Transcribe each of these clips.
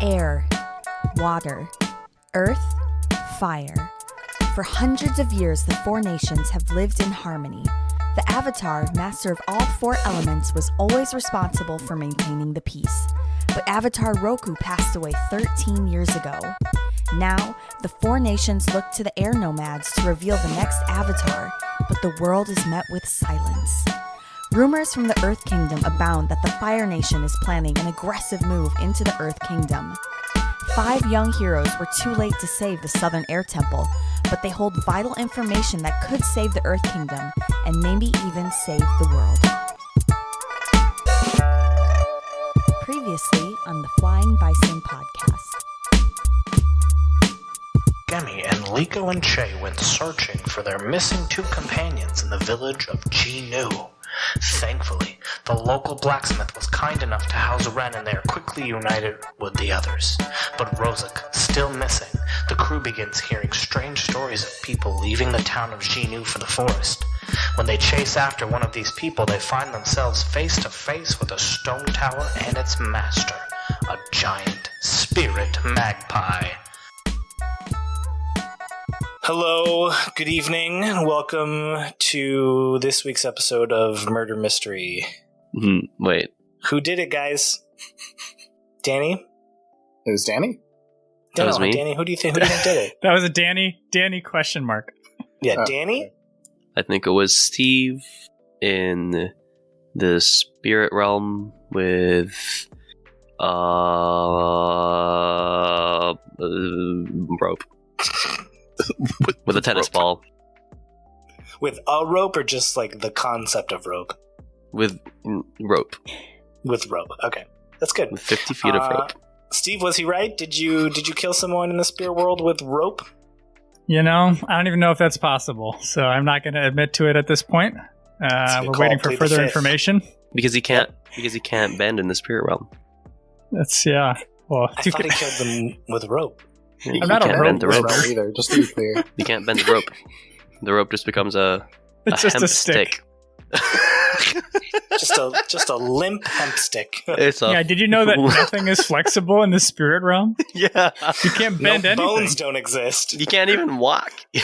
air, water, earth, fire. For hundreds of years, the four nations have lived in harmony. The Avatar, master of all four elements, was always responsible for maintaining the peace. But Avatar Roku passed away 13 years ago. Now, the four nations look to the air nomads to reveal the next Avatar, but the world is met with silence. Rumors from the Earth Kingdom abound that the Fire Nation is planning an aggressive move into the Earth Kingdom. 5 young heroes were too late to save the Southern Air Temple, but they hold vital information that could save the Earth Kingdom and maybe even save the world. Previously on the Flying Bison podcast. Gemi and Liko and Che went searching for their missing 2 companions in the village of Ji-Nu. Thankfully, the local blacksmith was kind enough to house Ren and they are quickly united with the others. But Rozak, still missing, the crew begins hearing strange stories of people leaving the town of Ji-Nu for the forest. When they chase after one of these people, they find themselves face to face with a stone tower and its master, a giant spirit magpie. Hello, good evening, welcome to this week's episode of Murder Mystery. Wait. Who did it, guys? Danny? It was Danny? That was me. Danny, who do you think did it? That was a Danny question mark. Yeah, Danny? I think it was Steve in the spirit realm with rope. with a tennis ball. With a rope or just like the concept of rope? With rope. With rope, okay. That's good. With 50 feet of rope. Steve, was he right? Did you kill someone in the spirit world with rope? You know, I don't even know if that's possible, so I'm not going to admit to it at this point. We're waiting for further information. Because he can't bend in the spirit realm. That's, yeah. Well, I thought he killed them with rope. I'm not a rope either, just to be clear. You can't bend the rope. The rope just becomes it's just a stick. just a limp hemp stick. Did you know that nothing is flexible in the spirit realm? Yeah. You can't bend anything. Bones don't exist. You can't even walk. You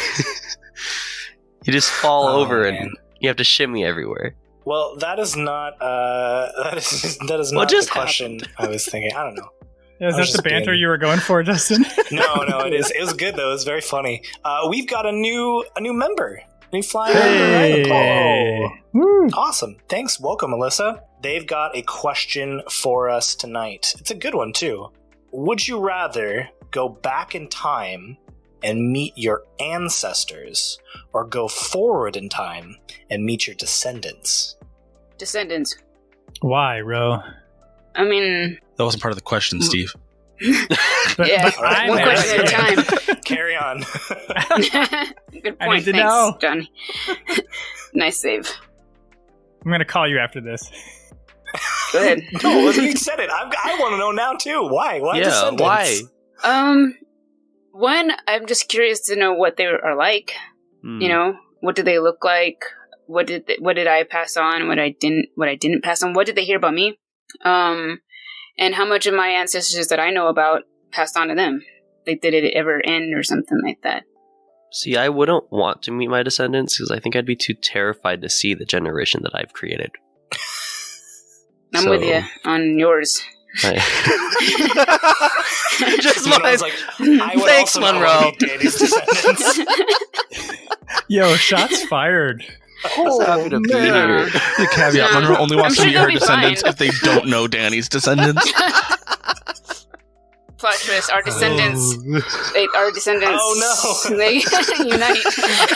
just fall over and you have to shimmy everywhere. Well, that is not that is not the question I was thinking. I don't know. Yeah, is that the banter you were going for, Justin? No, it is. It was good though. It was very funny. We've got a new member. New flying member. Oh, awesome! Thanks. Welcome, Alyssa. They've got a question for us tonight. It's a good one too. Would you rather go back in time and meet your ancestors, or go forward in time and meet your descendants? Descendants. Why, Ro? I mean... That wasn't part of the question, Steve. Yeah, one question at a time. Carry on. Good point. I need to Thanks, know. Johnny. Nice save. I'm going to call you after this. Go ahead. No, you said it. I want to know now, too. Why? Why descendants? Why? One, I'm just curious to know what they are like. You know, what do they look like? What did I pass on? What I didn't pass on? What did they hear about me? And how much of my ancestors that I know about passed on to them? Like, did it ever end or something like that? See, I wouldn't want to meet my descendants because I think I'd be too terrified to see the generation that I've created. I'm with you on yours. Just Monroe's like, I would thanks, also Monroe. meet Danny's descendants. Yo, shots fired. Oh, happy to be here. The caveat, Monroe only wants to meet her descendants if they don't know Danny's descendants. Plot twist, our descendants. Oh no. They unite.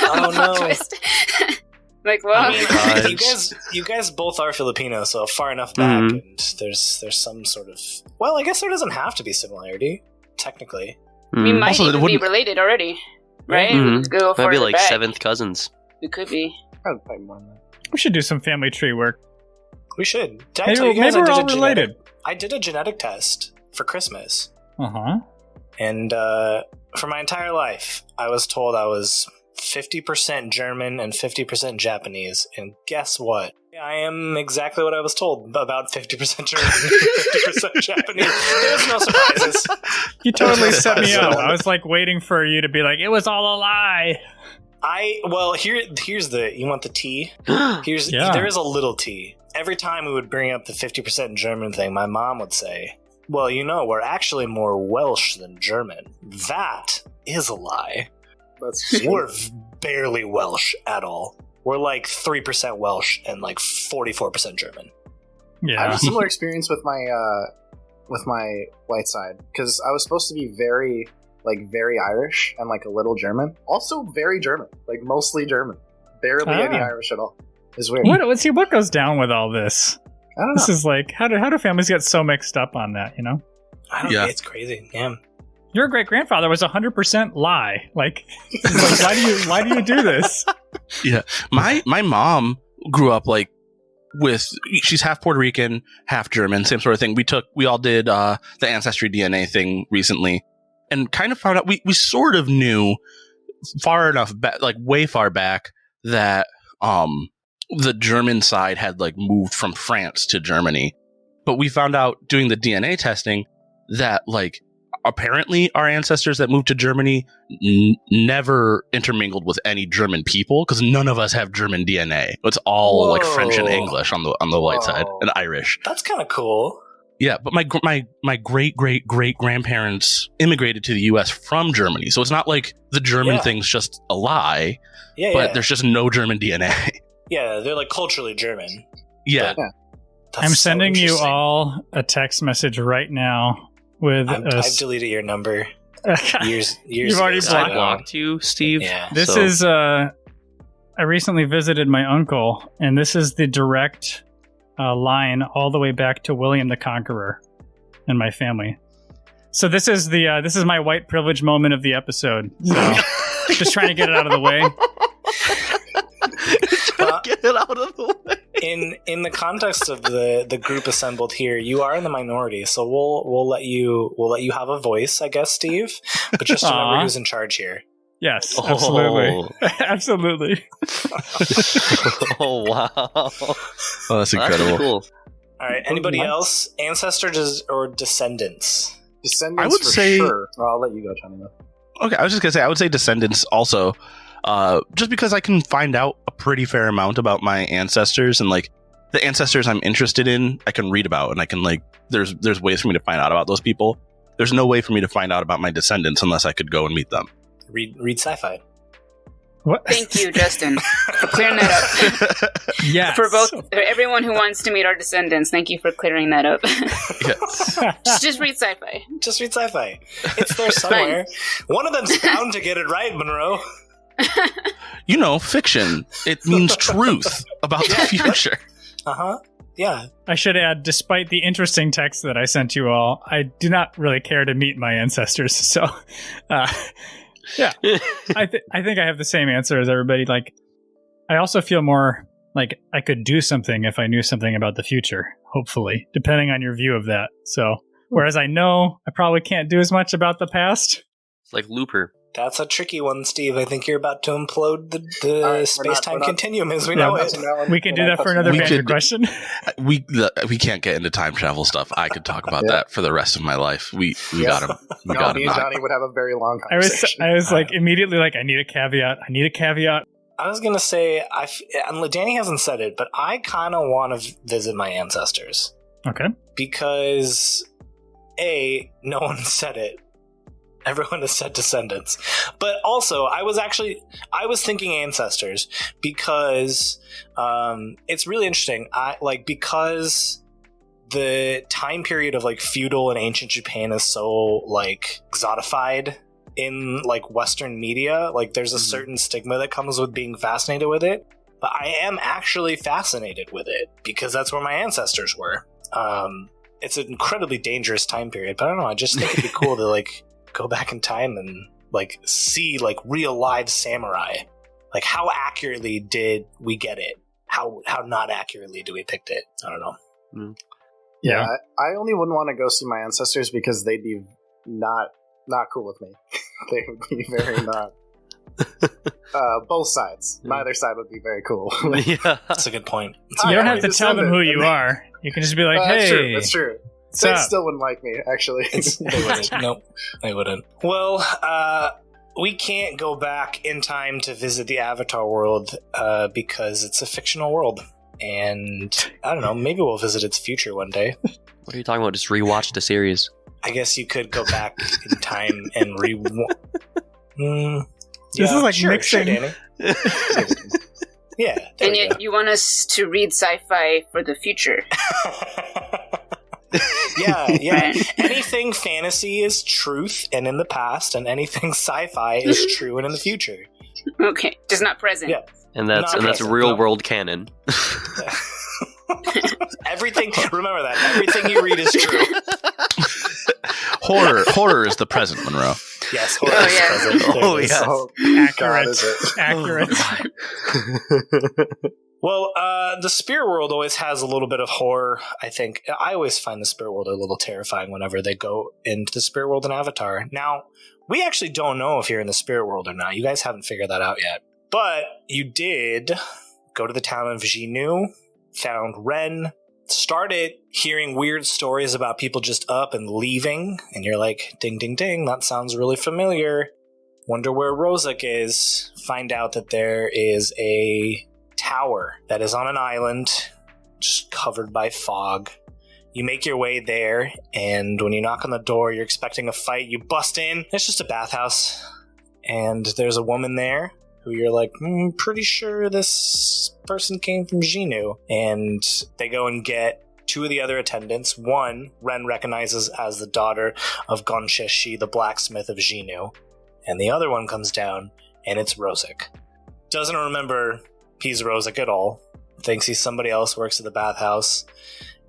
Oh no. Twist. Like, well, I mean, you guys both are Filipino, so far enough back, and there's some sort of, well, I guess there doesn't have to be similarity, technically. we might Also, even be related already, right? Go Might be like back. 7th cousins. We could be. Probably more than that. We should do some family tree work. We should. Did I tell you guys Maybe we're I all did related. I did a genetic test for Christmas. Uh-huh. And for my entire life, I was told I was 50% German and 50% Japanese. And guess what? I am exactly what I was told, about 50% German, 50% Japanese. There's no surprises. You totally set me up. I was like waiting for you to be like, it was all a lie. Here's the, you want the tea? There is a little tea. Every time we would bring up the 50% German thing, my mom would say, well, we're actually more Welsh than German. That is a lie. We're barely Welsh at all. We're like 3% Welsh and like 44% German. Yeah. I have a similar experience with my white side, because I was supposed to be very Irish and like a little German. Also very German, like mostly German. Barely any Irish at all. It's weird. What goes down with all this? I don't know. This is like, how do families get so mixed up on that, I don't know. It's crazy. Yeah. Your great-grandfather was 100% lie. Like why do you do this? Yeah. My mom grew up like she's half Puerto Rican, half German, same sort of thing. We all did the Ancestry DNA thing recently, and kind of found out we sort of knew far enough back, like way far back, that the German side had like moved from France to Germany. But we found out doing the DNA testing that like apparently our ancestors that moved to Germany never intermingled with any German people, because none of us have German DNA. It's all like French and English on the white side, and Irish. That's kind of cool. Yeah, but my great grandparents immigrated to the U.S. from Germany, so it's not like the German thing's just a lie. But there's just no German DNA. Yeah, they're like culturally German. Yeah. I'm sending you all a text message right now with I've deleted your number. Years You've already blocked you, Steve. Yeah. This is I recently visited my uncle, and this is the direct line all the way back to William the Conqueror and my family. So this is my white privilege moment of the episode. So just trying to get it out of the way. Get it out of the way. In the context of the group assembled here, you are in the minority, so we'll let you have a voice, I guess, Steve. But just remember who's in charge here. Yes, absolutely. Absolutely. Oh, wow. Oh, that's incredible. That's cool. All right, anybody else? Ancestors or descendants? Descendants, I would say. Sure. Well, I'll let you go, Johnny. Though. Okay, I was just gonna say I would say descendants also, just because I can find out a pretty fair amount about my ancestors, and like the ancestors I'm interested in, I can read about, and I can like there's ways for me to find out about those people. There's no way for me to find out about my descendants unless I could go and meet them. Read sci-fi. What? Thank you, Justin, for clearing that up. Yes. For everyone who wants to meet our descendants, thank you for clearing that up. Just read sci-fi. Just read sci-fi. It's there somewhere. One of them's bound to get it right, Monroe. Fiction. It means truth about the future. Uh-huh. Yeah. I should add, despite the interesting text that I sent you all, I do not really care to meet my ancestors. So, yeah, I think I have the same answer as everybody. Like, I also feel more like I could do something if I knew something about the future, hopefully, depending on your view of that. So, whereas I know I probably can't do as much about the past. It's like Looper. That's a tricky one, Steve. I think you're about to implode the space-time continuum as we know it. We can do that for another banter question. We can't get into time travel stuff. I could talk about that for the rest of my life. We got him. Me and Johnny would have a very long conversation. I was like immediately like, I need a caveat. I was going to say, Danny hasn't said it, but I kind of want to visit my ancestors. Okay. Because, no one said it. Everyone has said descendants. But also, I was thinking ancestors because it's really interesting. Because the time period of like feudal and ancient Japan is so like exotified in like Western media, like there's a certain stigma that comes with being fascinated with it. But I am actually fascinated with it because that's where my ancestors were. It's an incredibly dangerous time period, but I don't know, I just think it'd be cool to like go back in time and like see like real live samurai. Like how accurately did we get it? How not accurately do we pick it? I don't know. Yeah. I only wouldn't want to go see my ancestors because they'd be not cool with me. They would be very not. Both sides. Neither side would be very cool. Yeah. That's a good point. You don't have to tell them who you are. You can just be like, hey. That's true. What's They up? still wouldn't like me, actually. They wouldn't. Nope, they wouldn't. Well, we can't go back in time to visit the Avatar world because it's a fictional world. And I don't know, maybe we'll visit its future one day. What are you talking about? Just rewatch the series. I guess you could go back in time and This is like mixing. Sure, Danny. Yeah. there And we yet you want us to read sci-fi for the future. go. Yeah. Right. Anything fantasy is truth and in the past, and anything sci-fi is true and in the future. Okay, just not present. Yeah. And that's Not present, real no. world canon. Everything. Remember that. Everything you read is true. Horror is the present, Monroe. Yes. Horror Oh, is yeah. present. There Oh, it is. yeah. Oh, Accurate. God, is it? Accurate. Well, the spirit world always has a little bit of horror, I think. I always find the spirit world a little terrifying whenever they go into the spirit world in Avatar. Now, we actually don't know if you're in the spirit world or not. You guys haven't figured that out yet. But you did go to the town of Xinu, found Ren, started hearing weird stories about people just up and leaving, and you're like, ding, ding, ding, that sounds really familiar. Wonder where Rozak is. Find out that there is a tower that is on an island, just covered by fog. You make your way there, and when you knock on the door, you're expecting a fight. You bust in. It's just a bathhouse, and there's a woman there who you're like, pretty sure this person came from Xinu. And they go and get two of the other attendants. One, Ren recognizes as the daughter of Gonsheshi, the blacksmith of Xinu. And the other one comes down, and it's Rozak. Doesn't remember he's Rozak at all. Thinks he's somebody else, works at the bathhouse.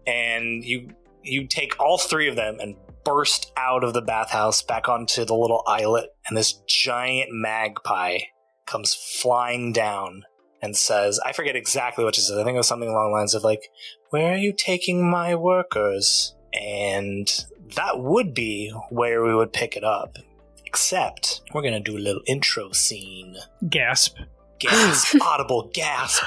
And you take all three of them and burst out of the bathhouse back onto the little islet. And this giant magpie comes flying down and says, I forget exactly what she says. I think it was something along the lines of like, where are you taking my workers? And that would be where we would pick it up. Except we're going to do a little intro scene. Gasp. Gasp. Audible gasp.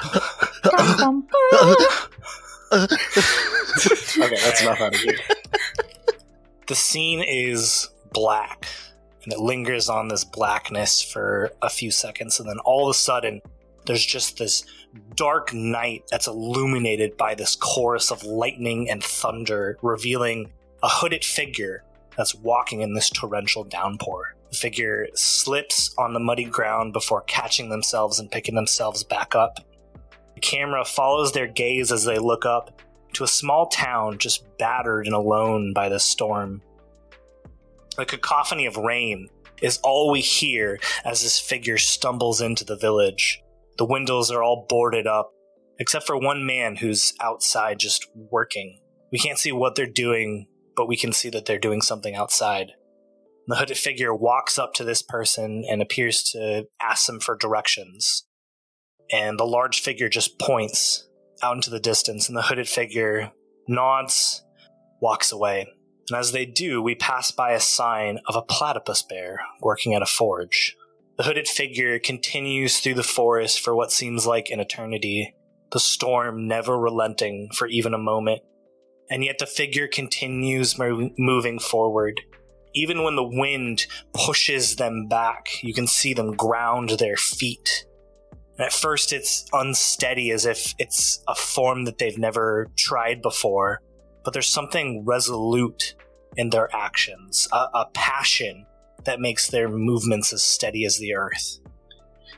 Okay, that's enough out of you. The scene is black, and it lingers on this blackness for a few seconds, and then all of a sudden, there's just this dark night that's illuminated by this chorus of lightning and thunder, revealing a hooded figure that's walking in this torrential downpour. The figure slips on the muddy ground before catching themselves and picking themselves back up. The camera follows their gaze as they look up to a small town just battered and alone by the storm. The cacophony of rain is all we hear as this figure stumbles into the village. The windows are all boarded up, except for one man who's outside just working. We can't see what they're doing, but we can see that they're doing something outside. The hooded figure walks up to this person and appears to ask them for directions. And the large figure just points out into the distance, and the hooded figure nods, walks away. And as they do, we pass by a sign of a platypus bear working at a forge. The hooded figure continues through the forest for what seems like an eternity, the storm never relenting for even a moment. And yet the figure continues moving forward. Even when the wind pushes them back, you can see them ground their feet. And at first it's unsteady, as if it's a form that they've never tried before. But there's something resolute in their actions, a passion that makes their movements as steady as the earth.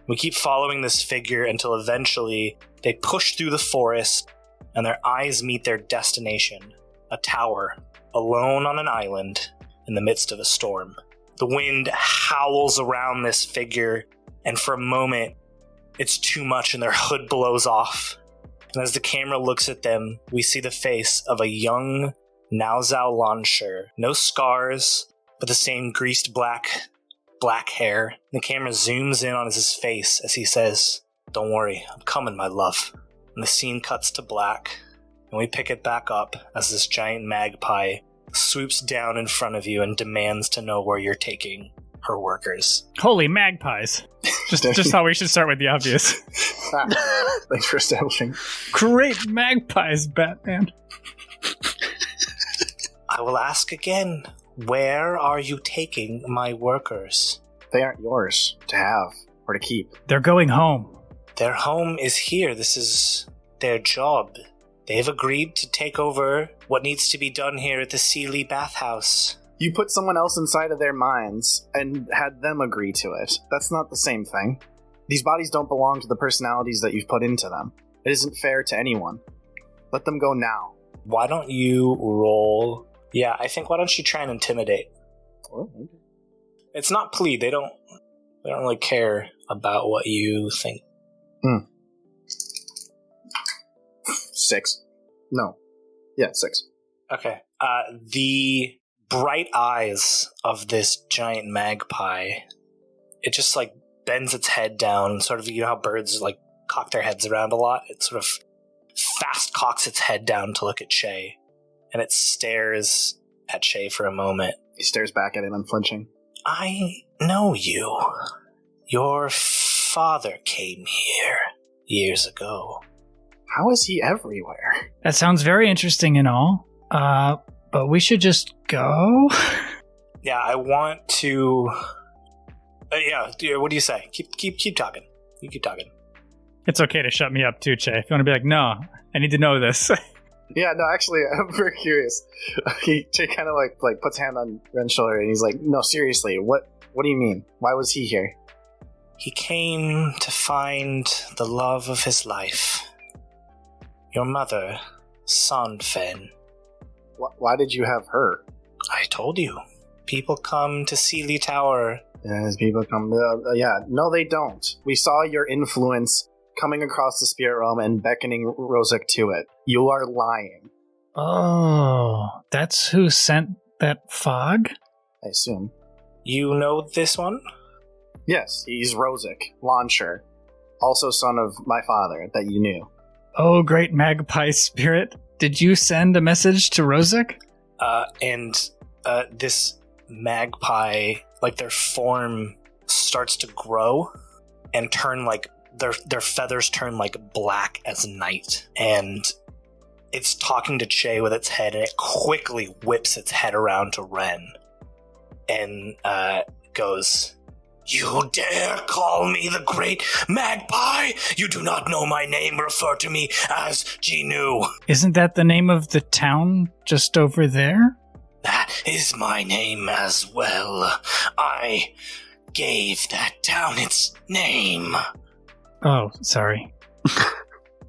We keep following this figure until eventually they push through the forest and their eyes meet their destination, a tower, alone on an island in the midst of a storm. The wind howls around this figure, and for a moment, it's too much and their hood blows off. And as the camera looks at them, we see the face of a young Naozao Lansher. No scars, but the same greased black hair. The camera zooms in on his face as he says, "Don't worry, I'm coming, my love." And the scene cuts to black, and we pick it back up as this giant magpie swoops down in front of you and demands to know where you're taking her workers. Holy magpies. Just how we should start with the obvious. Thanks for establishing. Great magpies, Batman. I will ask again, where are you taking my workers? They aren't yours to have or to keep. They're going home. Their home is here. This is their job. They have agreed to take over what needs to be done here at the Si Lie Bathhouse. You put someone else inside of their minds and had them agree to it. That's not the same thing. These bodies don't belong to the personalities that you've put into them. It isn't fair to anyone. Let them go now. Why don't you roll... Yeah, I think why don't you try and intimidate? Oh, okay. It's not plead. They don't really care about what you think. 6. No. Yeah, 6. Okay. The bright eyes of this giant magpie, it just like bends its head down, sort of, you know how birds like cock their heads around a lot? It sort of fast cocks its head down to look at Shay, and it stares at Shay for a moment. He stares back at him, unflinching. I know you. Your father came here years ago. How is he everywhere? That sounds very interesting and all. But we should just go? Yeah, I want to... yeah, what do you say? Keep talking. You keep talking. It's okay to shut me up too, Che. If you want to be like, no, I need to know this. Yeah, no, actually, I'm very curious. Jay kind of like puts a hand on Ren's shoulder, and he's like, "No, seriously, what do you mean? Why was he here?" He came to find the love of his life. Your mother, Sanfen. Why did you have her? I told you. People come to Si Lie Tower. Yes, people come. Yeah, no, they don't. We saw your influence coming across the spirit realm and beckoning Rozek to it. You are lying. Oh, that's who sent that fog? I assume. You know this one? Yes, he's Rozek, Launcher, also son of my father that you knew. Oh, great magpie spirit. Did you send a message to Rozek? This magpie, like their form starts to grow and turn like their feathers turn like black as night, and it's talking to Che with its head, and it quickly whips its head around to Ren and goes, "You dare call me the great magpie? You do not know my name. Refer to me as Jinu." Isn't that the name of the town just over there? That is my name as well. I gave that town its name. Oh, sorry.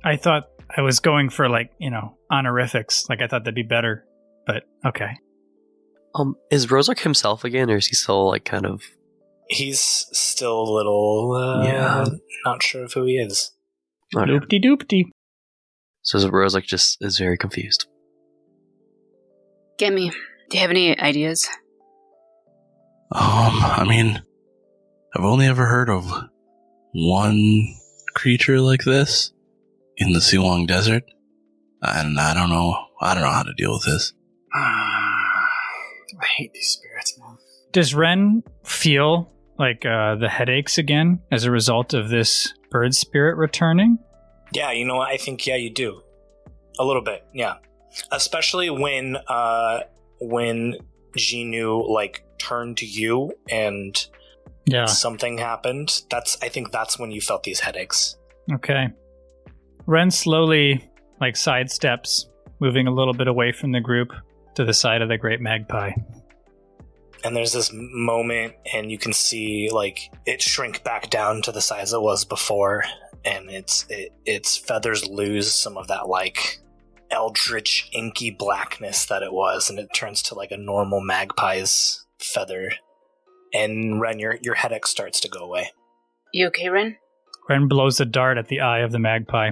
I thought I was going for, like, honorifics. Like, I thought that'd be better. But, okay. Is Rozek himself again, or is he still, like, kind of... He's still a little, not sure of who he is. Okay. Doopty-doopty. So Rozek just is very confused. Gimme. Do you have any ideas? I mean, I've only ever heard of one creature like this in the Siwang Desert, and I don't know how to deal with this. I hate these spirits, man. Does Ren feel like the headaches again as a result of this bird spirit returning? Yeah, you know what? I think, yeah, you do. A little bit, yeah. Especially when Jinu, like, turned to you and something happened. I think that's when you felt these headaches. Okay. Ren slowly, like, sidesteps, moving a little bit away from the group to the side of the great magpie. And there's this moment, and you can see, like, it shrink back down to the size it was before, and its feathers lose some of that, like, eldritch, inky blackness that it was, and it turns to, like, a normal magpie's feather. And Ren, your headache starts to go away. You okay, Ren? Ren blows a dart at the eye of the magpie.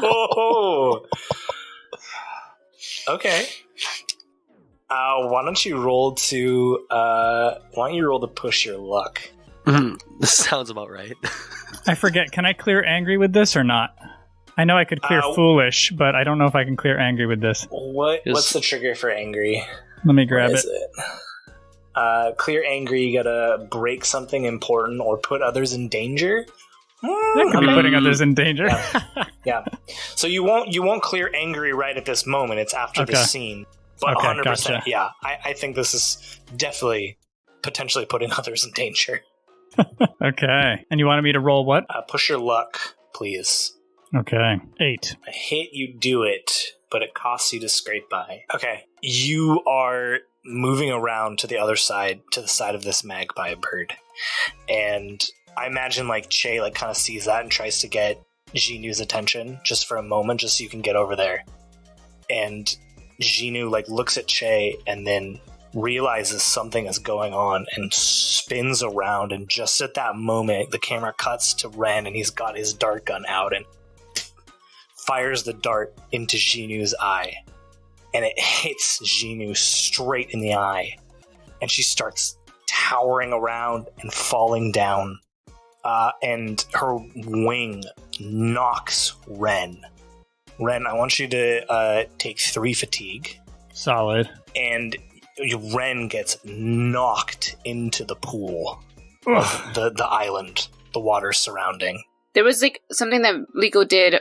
Oh. Okay. Why don't you roll to push your luck? This sounds about right. I forget, can I clear angry with this or not? I know I could clear foolish, but I don't know if I can clear angry with this. What's the trigger for angry? Let me grab it. Clear anger, you gotta break something important or put others in danger. That could be putting others in danger. Yeah. So you won't clear angry right at this moment. It's after the scene. But 100%, gotcha. yeah. I think this is definitely potentially putting others in danger. Okay. And you wanted me to roll what? Push your luck, please. Okay. 8. A hit, you do it, but it costs you to scrape by. Okay. You are moving around to the other side, to the side of this magpie bird. And I imagine, like, Che, like, kind of sees that and tries to get Jinu's attention just for a moment, just so you can get over there. And Jinu, like, looks at Che and then realizes something is going on and spins around, and just at that moment, the camera cuts to Ren, and he's got his dart gun out and fires the dart into Jinu's eye. And it hits Jinu straight in the eye. And she starts towering around and falling down. And her wing knocks Ren. Ren, I want you to take 3 fatigue. Solid. And Ren gets knocked into the pool of the island, the water surrounding. There was like something that Liko did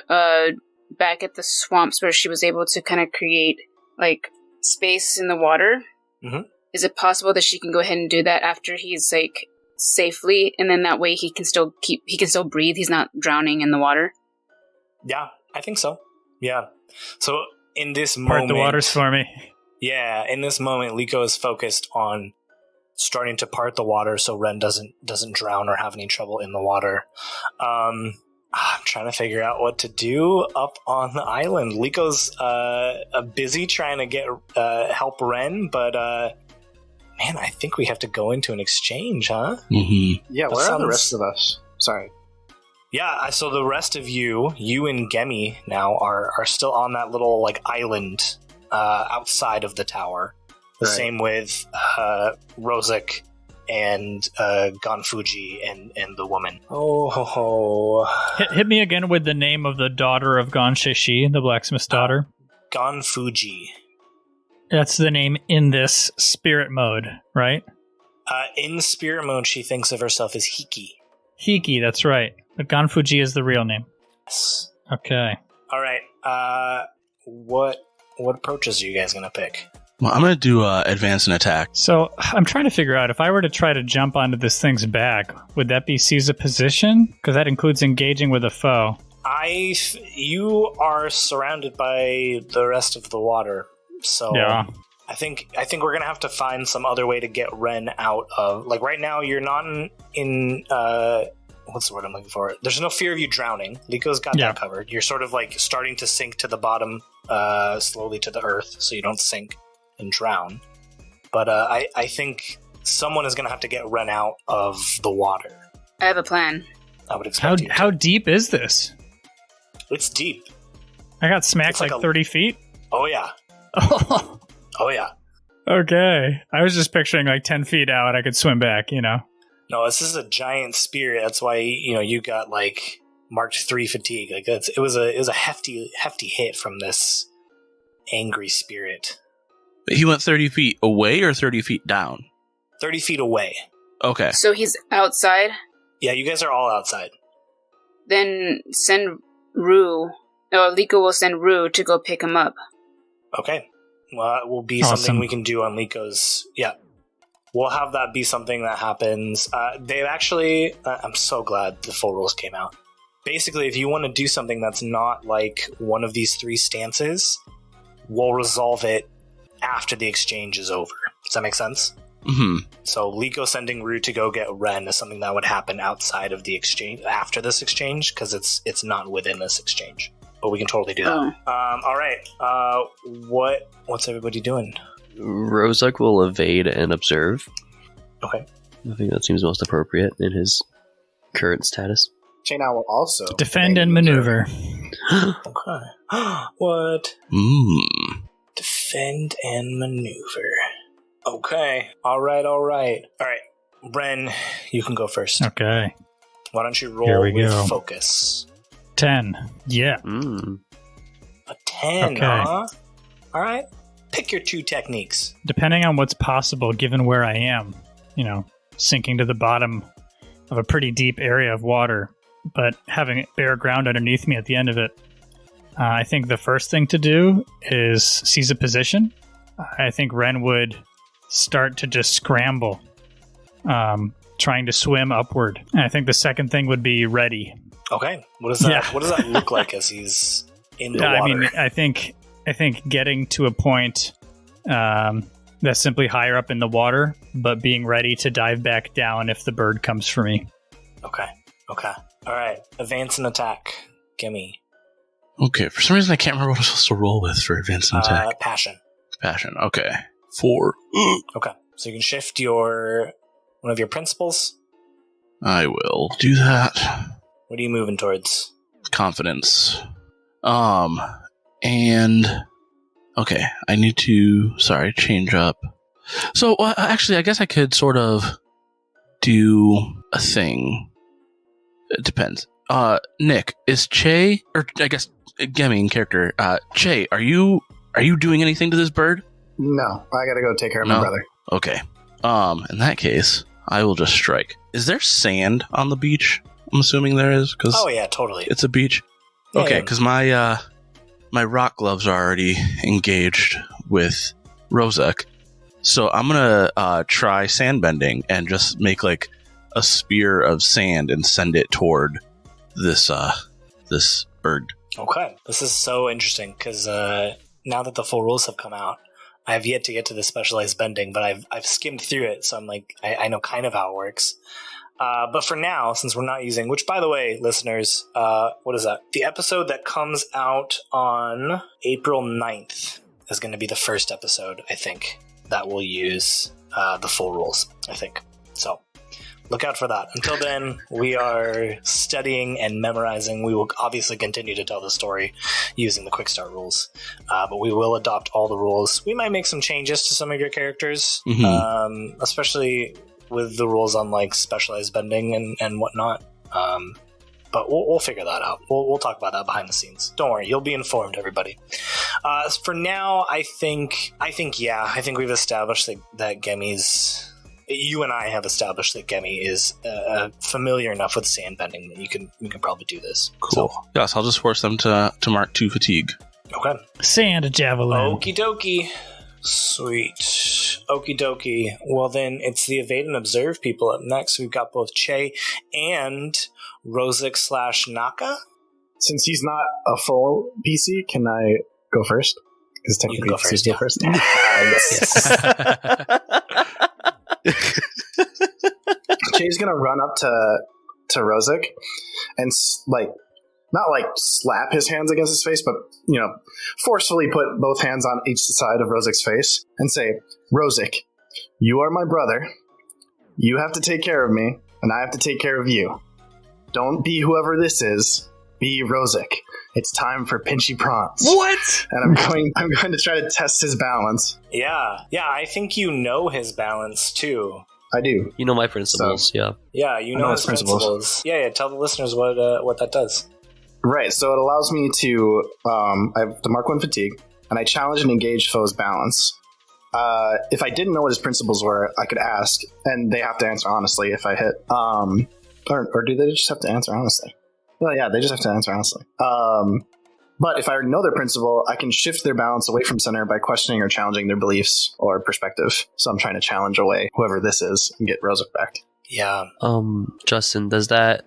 back at the swamps where she was able to kind of create like space in the water. Mm-hmm. Is it possible that she can go ahead and do that after he's like safely, and then that way he can still breathe? He's not drowning in the water. Yeah, I think so. Yeah. So in this moment, Part the waters for me. Yeah, in this moment, Liko is focused on starting to part the water so Ren doesn't drown or have any trouble in the water. I'm trying to figure out what to do up on the island. Liko's busy trying to get help Ren, but man, I think we have to go into an exchange, huh? Mm-hmm. Yeah, where are the rest of us? Sorry. Yeah, so the rest of you and Gemi now are still on that little like island outside of the tower. The same with Rozak and Ganfuji and the woman. Oh ho ho. Hit me again with the name of the daughter of Ganshishi, the blacksmith's daughter. Ganfuji. That's the name in this spirit mode, right? In spirit mode, she thinks of herself as Hiki. Hiki, that's right. But Ganfuji is the real name. Yes. Okay. All right. What approaches are you guys gonna pick? Well, I'm going to do advance and attack. So I'm trying to figure out if I were to try to jump onto this thing's back, would that be seize a position? Because that includes engaging with a foe. You are surrounded by the rest of the water, so yeah. I think we're gonna have to find some other way to get Ren out of. Like right now, you're not in what's the word I'm looking for? There's no fear of you drowning. Liko's got that covered. You're sort of like starting to sink to the bottom, slowly to the earth, so you don't sink and drown. But I think someone is gonna have to get Ren out of the water. I have a plan. I would expect. How deep is this? It's deep. I got smacked like 30 feet. Oh yeah. Oh yeah. Okay. I was just picturing like 10 feet out, I could swim back, you know? No, this is a giant spirit. That's why, you got like marked 3 fatigue. Like it was a hefty hit from this angry spirit. He went 30 feet away or 30 feet down? 30 feet away. Okay. So he's outside? Yeah, you guys are all outside. Then send Liko will send Rue to go pick him up. Okay. Well, it will be something we can do on Liko's. Yeah. We'll have that be something that happens. They've actually... I'm so glad the full rules came out. Basically, if you want to do something that's not like one of these 3 stances, we'll resolve it after the exchange is over. Does that make sense? Mm-hmm. So Liko sending Rue to go get Ren is something that would happen outside of the exchange, after this exchange, because it's not within this exchange. But we can totally do that. All right. What's everybody doing? Rozak will evade and observe. Okay. I think that seems most appropriate in his current status. Chainal will also defend and maneuver. Okay. What? Defend and maneuver. Okay. All right. Ren, you can go first. Okay. Why don't you Here roll we with go. focus? 10. Yeah. A 10, Okay. huh? All right. Pick your two techniques. Depending on what's possible, given where I am, sinking to the bottom of a pretty deep area of water, but having bare ground underneath me at the end of it, I think the first thing to do is seize a position. I think Ren would start to just scramble, trying to swim upward. And I think the second thing would be ready. Okay. What does that look like as he's in the water? I mean, I think getting to a point that's simply higher up in the water, but being ready to dive back down if the bird comes for me. Okay. All right. Advance and attack. Gimme. Okay, for some reason I can't remember what I was supposed to roll with for advance and attack. Passion. Okay. 4. Okay. So you can shift one of your principles. I will do that. What are you moving towards? Confidence. And okay, I need to change up. So actually, I guess I could sort of do a thing. It depends. Nick, is Che, or I guess Gemming character, Che, are you doing anything to this bird? No, I gotta go take care of my brother. Okay. In that case, I will just strike. Is there sand on the beach? I'm assuming there is. Oh yeah, totally. It's a beach. Yeah, okay, because my rock gloves are already engaged with Rozek, so I'm gonna try sand bending and just make like a spear of sand and send it toward this bird. Okay, this is so interesting because now that the full rules have come out, I have yet to get to the specialized bending, but I've skimmed through it, so I'm like I know kind of how it works. But for now, since we're not using, which by the way, listeners, what is that? The episode that comes out on April 9th is going to be the first episode, I think, that will use the full rules, I think. So look out for that. Until then, we are studying and memorizing. We will obviously continue to tell the story using the quick start rules, but we will adopt all the rules. We might make some changes to some of your characters, especially with the rules on like specialized bending and whatnot. But we'll figure that out. We'll talk about that behind the scenes. Don't worry, you'll be informed, everybody. For now, I think we've established that Gemmy's. You and I have established that Gemmy is familiar enough with sand bending that we can probably do this. Cool. So, yes, I'll just force them to mark 2 fatigue. Okay. Sand javelin. Okie dokie. Sweet. Okie dokie. Well, then it's the evade and observe people up next. We've got both Che and Rozek / Naka. Since he's not a full PC, can I go first? Because technically PCs go first. Yes. Che's gonna run up to Rozek and not slap his hands against his face, but forcefully put both hands on each side of Rozek's face and say, "Rozek, you are my brother. You have to take care of me, and I have to take care of you. Don't be whoever this is. Be Rozek. It's time for pinchy prawns." What? And I'm going to try to test his balance. Yeah. I think you know his balance too. I do. You know my principles, yeah. Yeah, you know his principles. Yeah, tell the listeners what that does. Right, so it allows me to, I have to mark 1 fatigue, and I challenge and engage foe's balance. If I didn't know what his principles were, I could ask, and they have to answer honestly if I hit. Or do they just have to answer honestly? Well, yeah, they just have to answer honestly. But if I already know their principle, I can shift their balance away from center by questioning or challenging their beliefs or perspective. So I'm trying to challenge away whoever this is and get Rozek back. Yeah. Justin, does that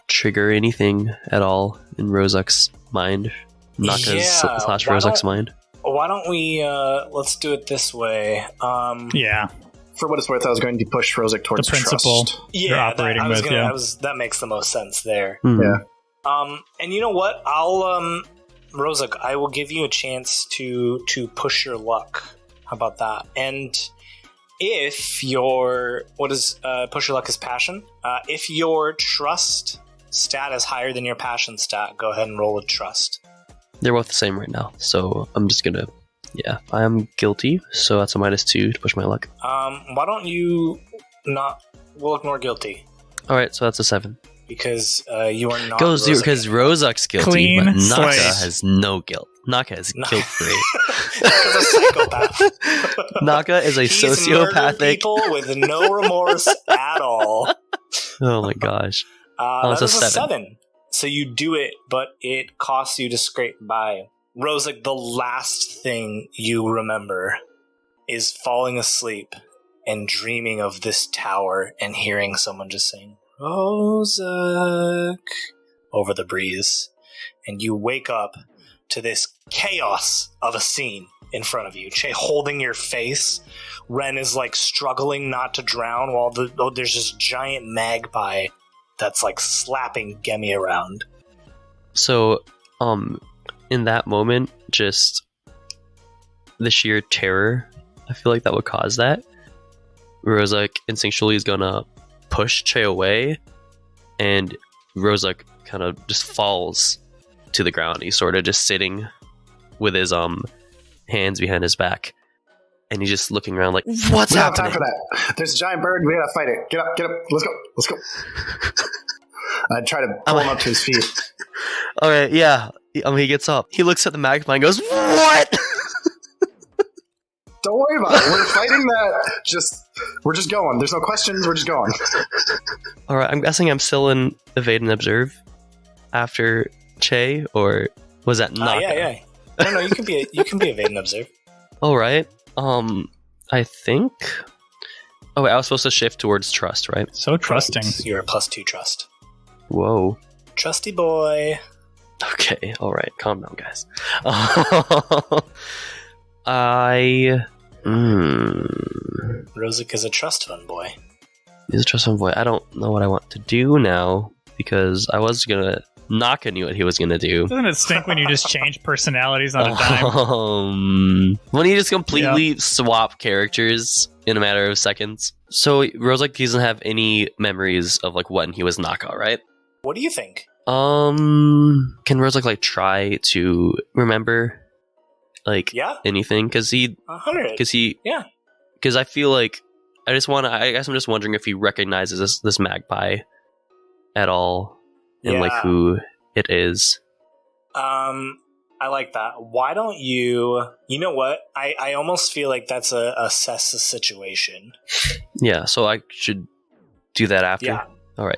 trigger anything at all in Rozek's mind? Naka's / Rozek's mind? Why don't we, let's do it this way. Yeah. For what it's worth, I was going to push Rozek towards the principle trust. you're operating with. That makes the most sense there. Mm-hmm. Yeah. And you know what? I'll, Rozek, I will give you a chance to push your luck. How about that? And if your, push your luck is passion? If your trust stat is higher than your passion stat, go ahead and roll with trust. They're both the same right now, so I'm just gonna, I am guilty, so that's a -2 to push my luck. Why don't you we'll ignore guilty. Alright, so that's a 7. because you are not. Goes because Rozak's guilty, Clean but Naka slate. has no guilt. Naka is guilt free. Naka's a psychopath. Naka is a He's murdered sociopathic. people with no remorse at all. Oh my gosh. That it's a is a 7. 7. So you do it, but it costs you to scrape by. Rozak, the last thing you remember is falling asleep and dreaming of this tower and hearing someone just saying, Rozak, over the breeze. And you wake up to this chaos of a scene in front of you. Che holding your face. Ren is like struggling not to drown while there's this giant magpie that's like slapping Gemi around. So, in that moment, just the sheer terror, I feel like that would cause that. Rozak instinctually is gonna push Che away, and Rozak kind of just falls to the ground. He's sort of just sitting with his hands behind his back, and he's just looking around like, what's We don't have happening? time for that. There's a giant bird. We gotta fight it. Get up. Let's go. I try to pull him up to his feet. Okay, yeah. He gets up. He looks at the magpie and goes, what? Don't worry about it. We're fighting that. We're just going. There's no questions. We're just going. Alright, I'm guessing I'm still in evade and observe after Che, or was that Naka? Yeah. No, you can be evade and observe. Alright. I think... Oh wait, I was supposed to shift towards trust, right? So trusting. You're a +2 trust. Whoa. Trusty boy. Okay, alright, calm down, guys. Rozak is a trust fund boy. He's a trust fund boy. I don't know what I want to do now, because I was gonna... Naka knew what he was gonna do. Doesn't it stink when you just change personalities on a dime? When you just completely swap characters in a matter of seconds. So Rozak doesn't have any memories of like when he was Naka, right? What do you think? Can Rozak like try to remember like anything? Because 100. Because I feel like I guess I'm just wondering if he recognizes this magpie at all. And like who it is. I like that. Why don't you know what? I almost feel like that's a assess the situation. Yeah, so I should do that after? Yeah. Alright.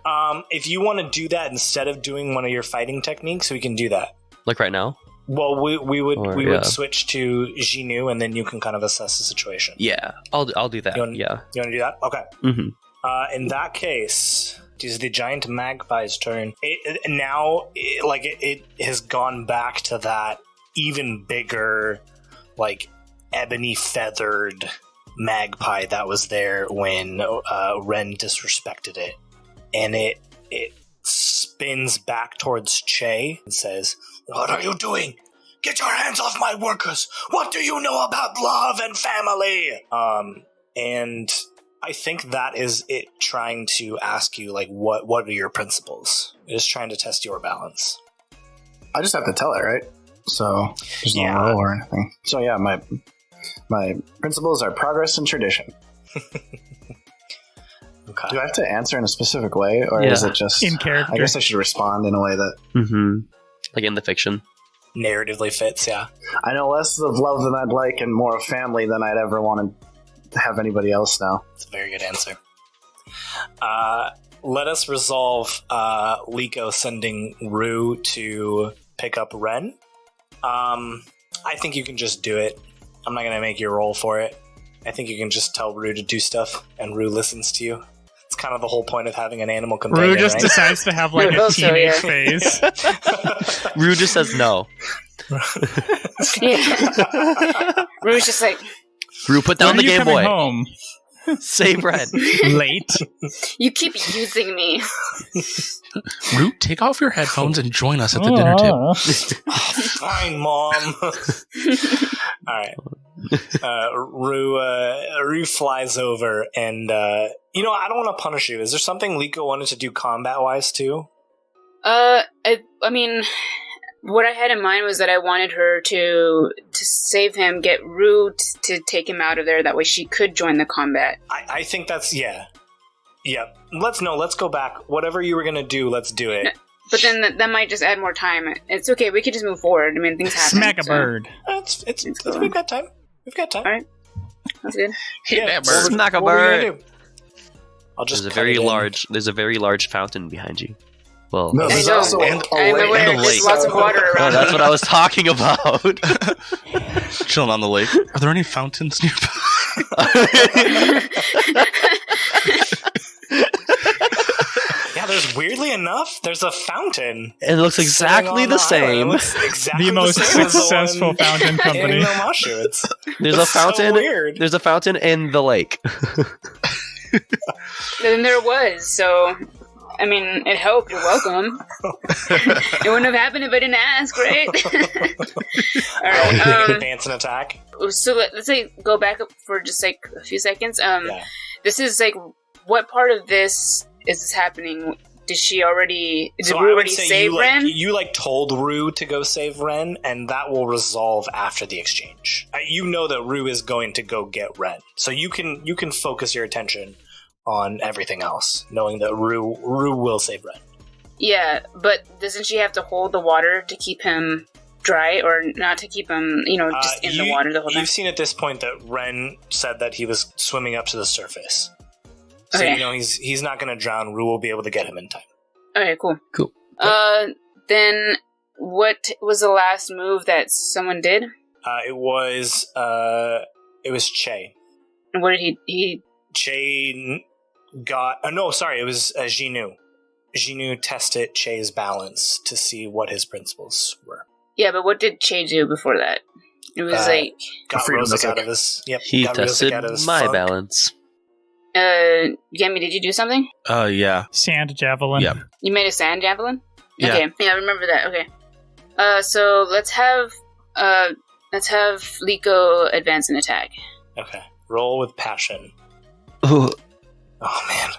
If you want to do that instead of doing one of your fighting techniques, we can do that. Like right now? Well, we would switch to Jinu, and then you can kind of assess the situation. Yeah, I'll do that. You want to do that? Okay. Mm-hmm. In that case, it is the giant magpie's turn. It has gone back to that even bigger, like ebony feathered magpie that was there when Ren disrespected it, and it spins back towards Che and says, "What are you doing? Get your hands off my workers! What do you know about love and family?" And I think that is it trying to ask you, like, what are your principles? It is trying to test your balance. I just have to tell it, right? So there's no roll or anything. So yeah, my principles are progress and tradition. Okay. Do I have to answer in a specific way, or is it just in character? I guess I should respond in a way that like in the fiction narratively fits. Yeah, I know less of love than I'd like and more of family than I'd ever want to have anybody else know. It's a very good answer. Let us resolve Liko sending Rue to pick up Ren. I think you can just do it. I'm not going to make you roll for it. I think you can just tell Rue to do stuff, and Rue listens to you. It's kind of the whole point of having an animal companion, Rue just decides to have like a teenage phase. Rue just says no. Rue's just like, Rue, put down the Game Boy. Home? Save Ren. Late. you keep using me. Rue, take off your headphones and join us at the dinner table. Fine, Mom. All right. Rue flies over, and I don't want to punish you. Is there something Liko wanted to do combat-wise too? I mean, what I had in mind was that I wanted her to save him, get Rue to take him out of there. That way she could join the combat. I think that's, yeah. Yeah. Let's go back. Whatever you were going to do, let's do it. But then that might just add more time. It's okay. We could just move forward. I mean, things happen. Smack a bird. We've got time. All right. That's good. Hit that bird. Smack a What were you bird. gonna do? I'll just There's a cut very it in. There's a very large fountain behind you. Well, No, I there's know. also I'm a aware. and the There's lake. lots of water no, around. that's what I was talking about. Chilling on the lake. Are there any fountains nearby? Yeah, there's weirdly enough, there's a fountain. It looks exactly sitting on the island. It same. looks exactly The most same as the successful one fountain company. in Nomashu. There's a It's so fountain. weird. There's a fountain in the lake. Then there was. So, I mean, it helped. You're welcome. It wouldn't have happened if I didn't ask, right? All right. Advance and attack. So let's say go back up for just like a few seconds. Yeah. This is like, what part of this is this happening? Did she already? Did So Rue I would already say save Ren? you told Rue to go save Ren, and that will resolve after the exchange. You know that Rue is going to go get Ren, so you can focus your attention on everything else, knowing that Rue will save Ren. Yeah, but doesn't she have to hold the water to keep him dry, or not to keep him, just in the water the whole time? You've seen at this point that Ren said that he was swimming up to the surface. So Okay. he's not going to drown. Rue will be able to get him in time. Okay, cool. Cool. Then what was the last move that someone did? It was Che. And what did he? Che got... no, sorry, it was Jinu. Jinu tested Che's balance to see what his principles were. Yeah, but what did Che do before that? It was Got Freedom Rozak Music. out of his... Yep, He got tested Rozak out of his my funk. balance. Yemi, did you do something? Yeah. Sand javelin. Yeah. You made a sand javelin? Yeah. Okay. Yeah, I remember that. Okay. So let's have Liko advance and attack. Okay. Roll with passion. Ooh. Oh, man.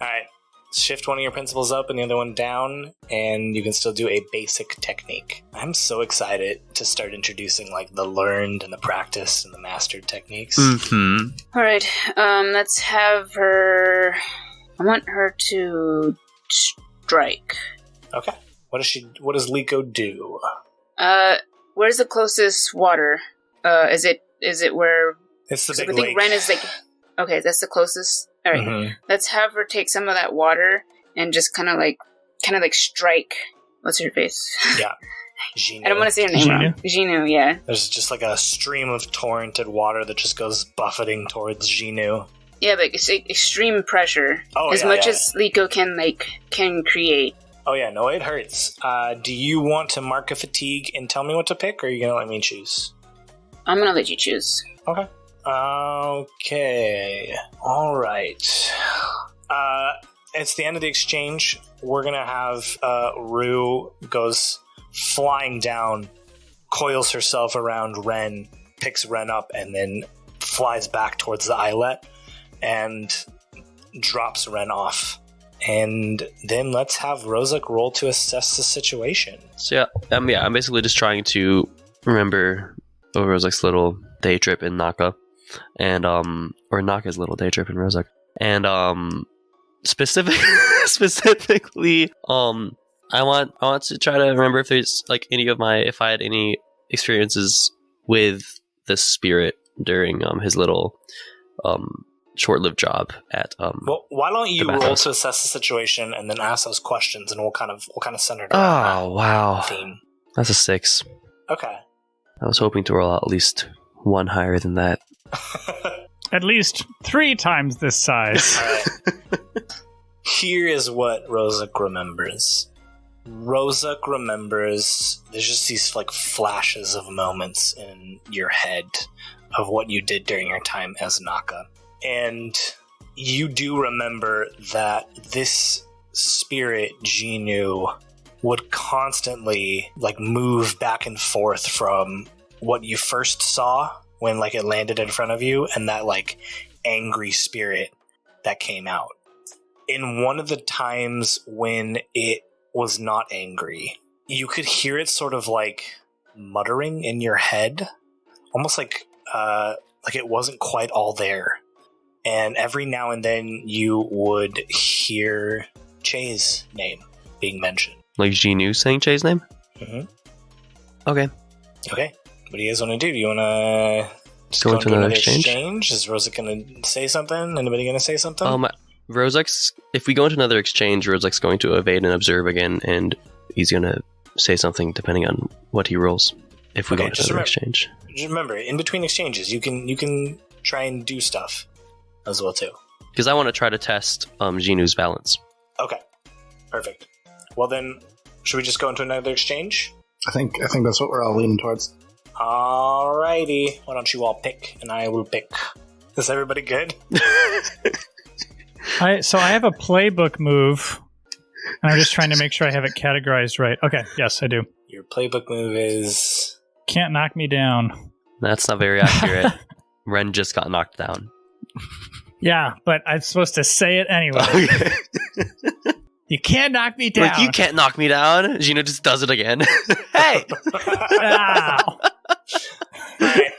Alright. Shift one of your principles up and the other one down, and you can still do a basic technique. I'm so excited to start introducing, the learned and the practiced and the mastered techniques. Mm-hmm. All right. Let's have her. I want her to strike. Okay. What does Liko do? Where's the closest water? Is it where? It's the So big I think lake. Ren is okay, that's the closest. All right. Mhm. Let's have her take some of that water and just kind of strike. What's her face? Yeah. Jinu. I don't want to say her name wrong. Jinu, yeah. There's just a stream of torrented water that just goes buffeting towards Jinu. Yeah, but it's extreme pressure. Oh, as yeah, much yeah, as Liko can create. Oh yeah, no, it hurts. Do you want to mark a fatigue and tell me what to pick, or are you gonna let me choose? I'm gonna let you choose. Okay. Okay. All right. It's the end of the exchange. We're gonna have Rue goes flying down, coils herself around Ren, picks Ren up, and then flies back towards the islet and drops Ren off. And then let's have Rozak roll to assess the situation. So I'm basically just trying to remember Rozak's little day trip in Naka, and or Naka's little day trip in Rozak, and specifically, I want to try to remember if there's if I had any experiences with the spirit during his little short-lived job at Well, why don't you the roll bathhouse. to assess the situation and then ask those questions, and we'll kind of center it around Oh wow, that theme. that's a 6. Okay. I was hoping to roll at least one higher than that. At least 3 times this size. All right. Here is what Rozak remembers. Rozak remembers there's just these flashes of moments in your head of what you did during your time as Naka. And you do remember that this spirit, Jinu, would constantly move back and forth from what you first saw when it landed in front of you and that angry spirit that came out. In one of the times when it was not angry, you could hear it sort of muttering in your head, almost like it wasn't quite all there. and every now and then you would hear Che's name being mentioned. Like Genu saying Che's name? Mm-hmm. Okay. Okay. What do you guys want to do? Do you want to just Go go into into another another exchange? exchange? Is Rosa going to say something? Anybody going to say something? Rozek's, if we go into another exchange, Rozek's going to evade and observe again, and he's going to say something depending on what he rolls. If we go into another exchange. Just remember, in between exchanges, you can try and do stuff as well too. Because I want to try to test Genu's balance. Okay. Perfect. Well then, should we just go into another exchange? I think that's what we're all leaning towards. Alrighty. Why don't you all pick, and I will pick. Is everybody good? So I have a playbook move, and I'm just trying to make sure I have it categorized right. Okay, yes, I do. Your playbook move is... Can't knock me down. That's not very accurate. Ren just got knocked down. Yeah, but I'm supposed to say it anyway. You can't knock me down. Like, you can't knock me down. Geno just does it again. Hey! Ow.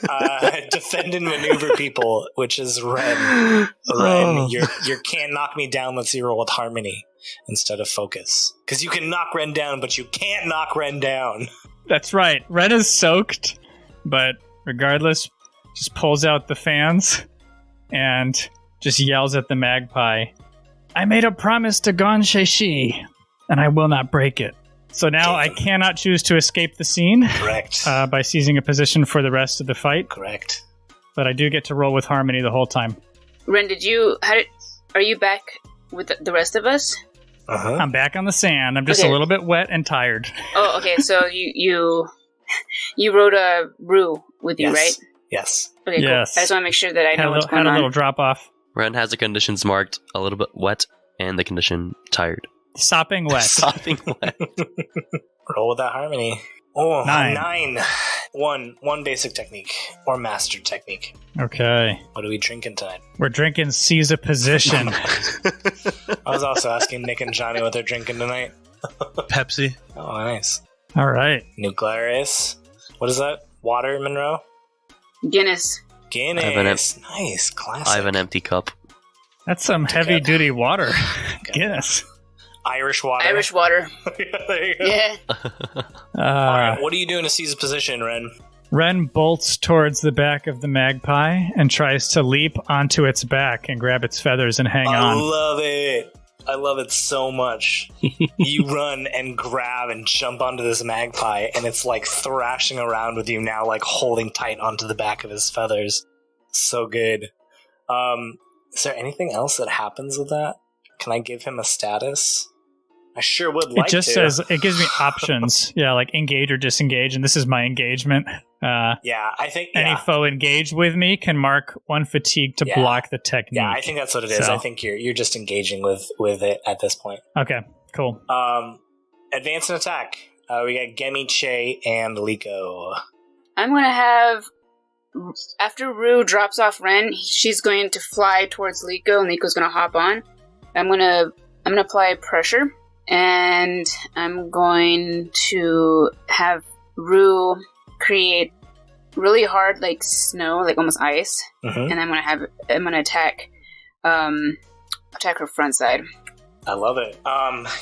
Alright, defend and maneuver people, which is Ren. Ren, your can't knock me down, let's see roll with harmony instead of focus. Because you can knock Ren down, but you can't knock Ren down. That's right. Ren is soaked, but regardless, just pulls out the fans and just yells at the Magpie, I made a promise to Gon Sheshi, and I will not break it. So now I cannot choose to escape the scene. Correct. By seizing a position for the rest of the fight. Correct. But I do get to roll with harmony the whole time. Ren, are you back with the rest of us? Uh-huh. I'm back on the sand. I'm just a little bit wet and tired. Oh, okay. So you rode a Rue with you, right? Yes. Okay, cool. I Yes. just want to make sure that I know what's going Had a on. little drop off. Ren has the conditions marked a little bit wet and the condition tired. Sopping wet. Sopping wet. Roll with that harmony. Oh, 9. 9. One basic technique or mastered technique. Okay. What are we drinking tonight? We're drinking Seize a Position. I was also asking Nick and Johnny what they're drinking tonight. Pepsi. Oh, nice. All right. Nuclearis. What is that? Water, Monroe? Guinness. Guinness. Nice. Classic. I have an empty cup. That's some heavy duty water. Guinness. Irish water. Irish water. There you go. Yeah. Alright, what are you doing to seize a position, Ren? Ren bolts towards the back of the Magpie and tries to leap onto its back and grab its feathers and hang I on. love it. I love it so much. You run and grab and jump onto this magpie, and it's like thrashing around with you now, like holding tight onto the back of his feathers. So good. Is there anything else that happens with that? Can I give him a status? I sure would like to. It just says, it gives me options. Yeah, like engage or disengage, and this is my engagement. Yeah, I think Any foe engaged with me can mark 1 fatigue to block the technique. Yeah, I think that's what it is. So. I think you're just engaging with it at this point. Okay, cool. Advance and attack. We got Gemi, Che, and Liko. I'm going to have... After Rue drops off Ren, she's going to fly towards Liko, and Liko's going to hop on. I'm going to apply pressure, and I'm going to have Rue create really hard, like snow, like almost ice, and I'm gonna attack her front side. I love it.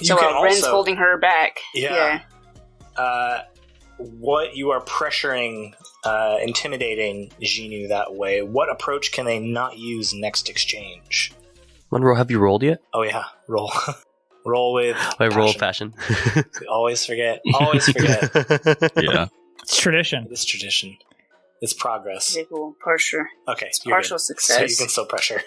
So while Ren's holding her back. Yeah. What you are pressuring, intimidating Genu that way. What approach can they not use next exchange? Monroe, have you rolled yet? Oh yeah, roll. Roll with I roll passion. Always forget. Always forget. Yeah. It's tradition. It's tradition. It's progress. Okay, cool. Pressure. Okay, It's you're partial good. success. So you can still pressure.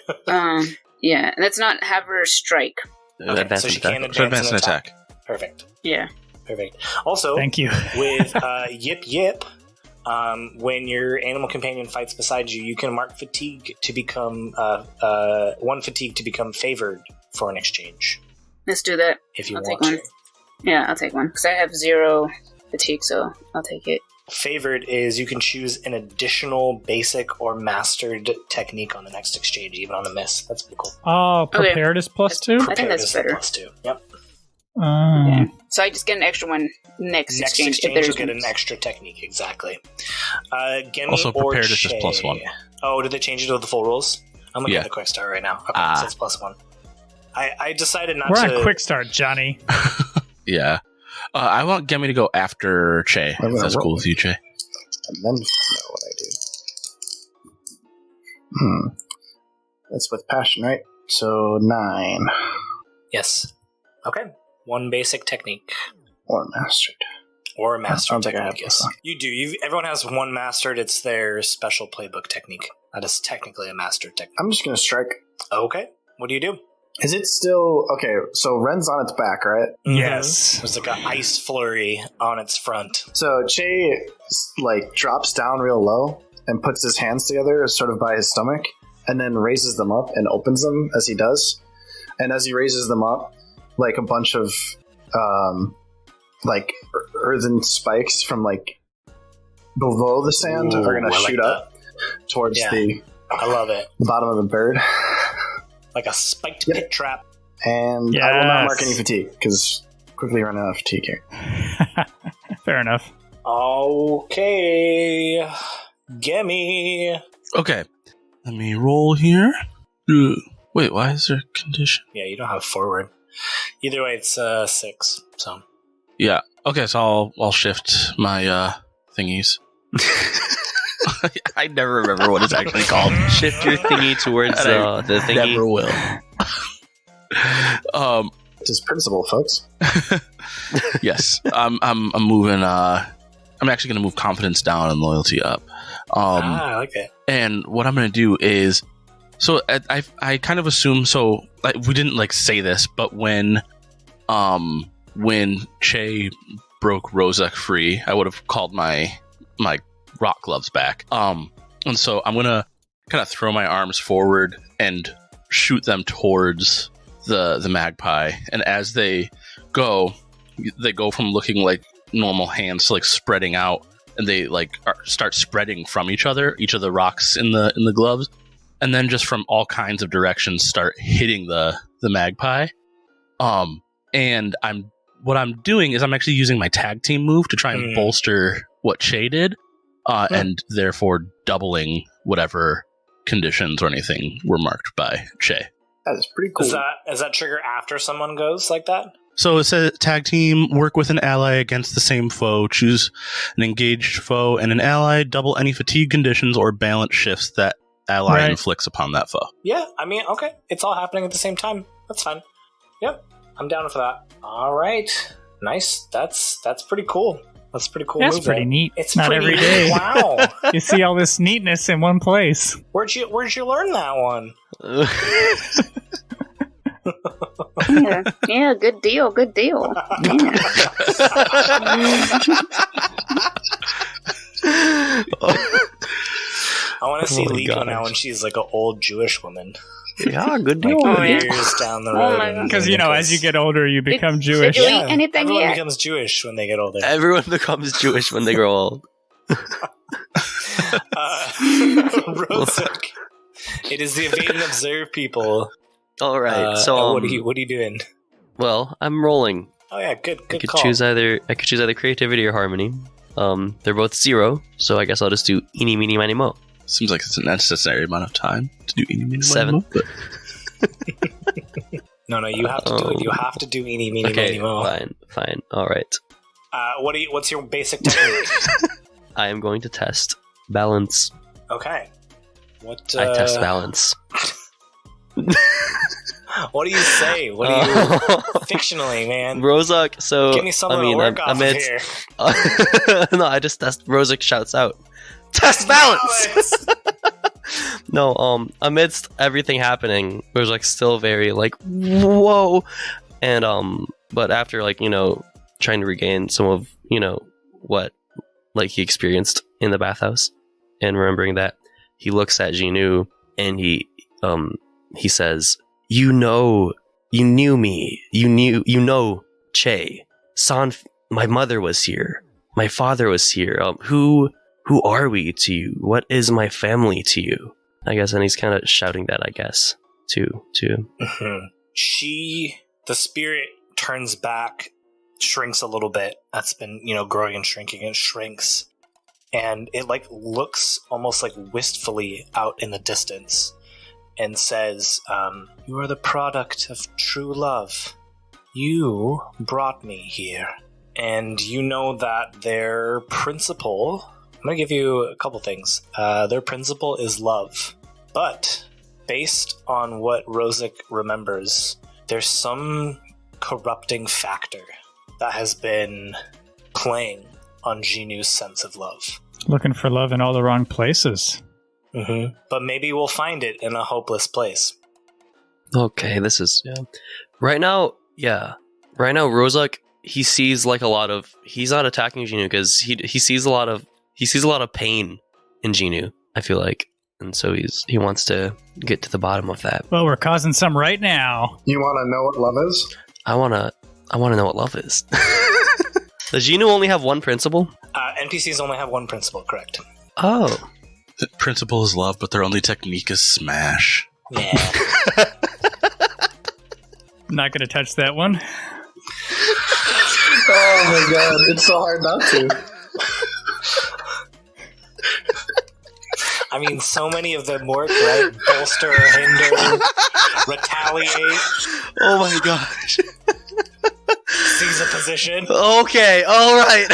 Yeah, let's not have her strike. Okay, so she can advance and attack. Perfect. Yeah. Perfect. Also, Thank you. with Yip Yip, when your animal companion fights beside you, you can mark fatigue to become 1 fatigue to become favored for an exchange. Let's do that. If you I'll want take one. to. Yeah, I'll take one. Because I have 0 fatigue, so I'll take it. Favored is you can choose an additional basic or mastered technique on the next exchange, even on a miss. That's pretty cool. Oh, prepared is +2? I think that's better. +2. Yep. Okay. So I just get an extra one next exchange. Exchange you'll get an extra technique, exactly. Gemi Also, or prepared is just Che? +1. Oh, did they change it to the full rules? I'm looking Yeah. at the quick start right now. Okay, so it's +1. I decided not We're to. on quick start, Johnny. Yeah. I want Gemi to go after Che. I'm If gonna that's roll. cool with you, Che. And then know what I do. That's with passion, right? So 9 Yes. Okay. 1 basic technique. or mastered. Or mastered I don't think I technique, have yes. this one. You do. Everyone has 1 mastered. It's their special playbook technique. That is technically a mastered technique. I'm just gonna strike. Okay. What do you do? Is it still okay? So Ren's on its back, right? Yes. There's like an ice flurry on its front. So Che drops down real low and puts his hands together, sort of by his stomach, and then raises them up and opens them as he does. And as he raises them up, like a bunch of earthen spikes from below the sand Ooh, are gonna I like shoot that. up towards the I love it. bottom of the bird. Like a spiked Yep. pit trap. And I will not Yes. mark any fatigue because quickly running out of fatigue here. Fair enough. Okay. Gimme. Okay. Let me roll here. Wait, why is there a condition? Yeah, you don't have forward. Either way, it's 6. So Yeah. Okay, so I'll shift my thingies. I never remember what it's actually called. Shift your thingy towards And I the thingy. Never will. Just principle, folks. Yes, I'm moving. I'm actually going to move confidence down and loyalty up. I like it. And what I'm going to do is, so I kind of assume. So we didn't say this, but when Che broke Rozak free, I would have called my rock gloves back. And so I'm gonna kind of throw my arms forward and shoot them towards the magpie. And as they go from looking like normal hands to spreading out, and they start spreading from each of the rocks in the gloves, and then just from all kinds of directions start hitting the magpie. And what I'm doing is I'm actually using my tag team move to try and bolster what Che did, and therefore doubling whatever conditions or anything were marked by Che. That is pretty cool. Is that trigger after someone goes like that? So it says tag team, work with an ally against the same foe, choose an engaged foe and an ally, double any fatigue conditions or balance shifts that ally inflicts upon that foe. Yeah, I mean, okay. It's all happening at the same time. That's fine. Yep, I'm down for that. All right. Nice. That's pretty cool. That's a pretty cool. That's move pretty there. neat. It's not pretty every day. Wow. You see all this neatness in one place. Where'd you learn that one? Yeah, good deal. Good deal. I want to see Oh my Liko gosh. now when she's like an old Jewish woman. Yeah, good deal. Oh, yeah. Years down the Oh road. my God. Because, as you get older, you become Did Jewish. you eat anything everyone yet? becomes Jewish when they get older. Everyone becomes Jewish when they grow old. Rozak. It is the evade and observe people. All right. So what are you doing? well, I'm rolling. Oh yeah, good I could call. choose either creativity or harmony. They're both 0, so I guess I'll just do eeny, meeny, miny, mo. Seems like it's a necessary amount of time to do eeny, meeny, miny, 7. mo, but- No, you have to do it. You have to do eeny, meeny, Okay, miny, mo. fine. All right. What's your basic technique? I am going to test balance. Okay. What? I test balance. What do you say? What do you fictionally, man? Rozak, so Give me something to work off of here. no, I just test. Rozak shouts out, "Test balance!" No, amidst everything happening, Rozak's still very whoa, and but after trying to regain some of what he experienced in the bathhouse, and remembering that, he looks at Jinu and he says, You knew me. You know Che. San, my mother was here. My father was here. Who are we to you? What is my family to you? I guess, and he's kind of shouting that, I guess, too. Mm-hmm. The spirit turns back, shrinks a little bit. That's been, growing and shrinking. It shrinks. And it looks almost wistfully out in the distance. and says, "You are the product of true love. You brought me here." And you know that their principle... I'm going to give you a couple things. Their principle is love. But based on what Rosic remembers, there's some corrupting factor that has been playing on Jinu's sense of love. Looking for love in all the wrong places. Mm-hmm. But maybe we'll find it in a hopeless place. Okay, this is right now. Rozak, he sees like a lot of. He's not attacking Jinu because he sees a lot of pain in Jinu. I feel like, and so he wants to get to the bottom of that. Well, we're causing some right now. You want to know what love is? I wanna know what love is. Does Jinu only have one principle? NPCs only have one principle, correct? Oh. The principle is love, but their only technique is smash. Yeah. Not going to touch that one. Oh my god, it's so hard not to. I mean, so many of them work, right? Bolster, hinder, retaliate. Oh my gosh. Seize a position. Okay, alright.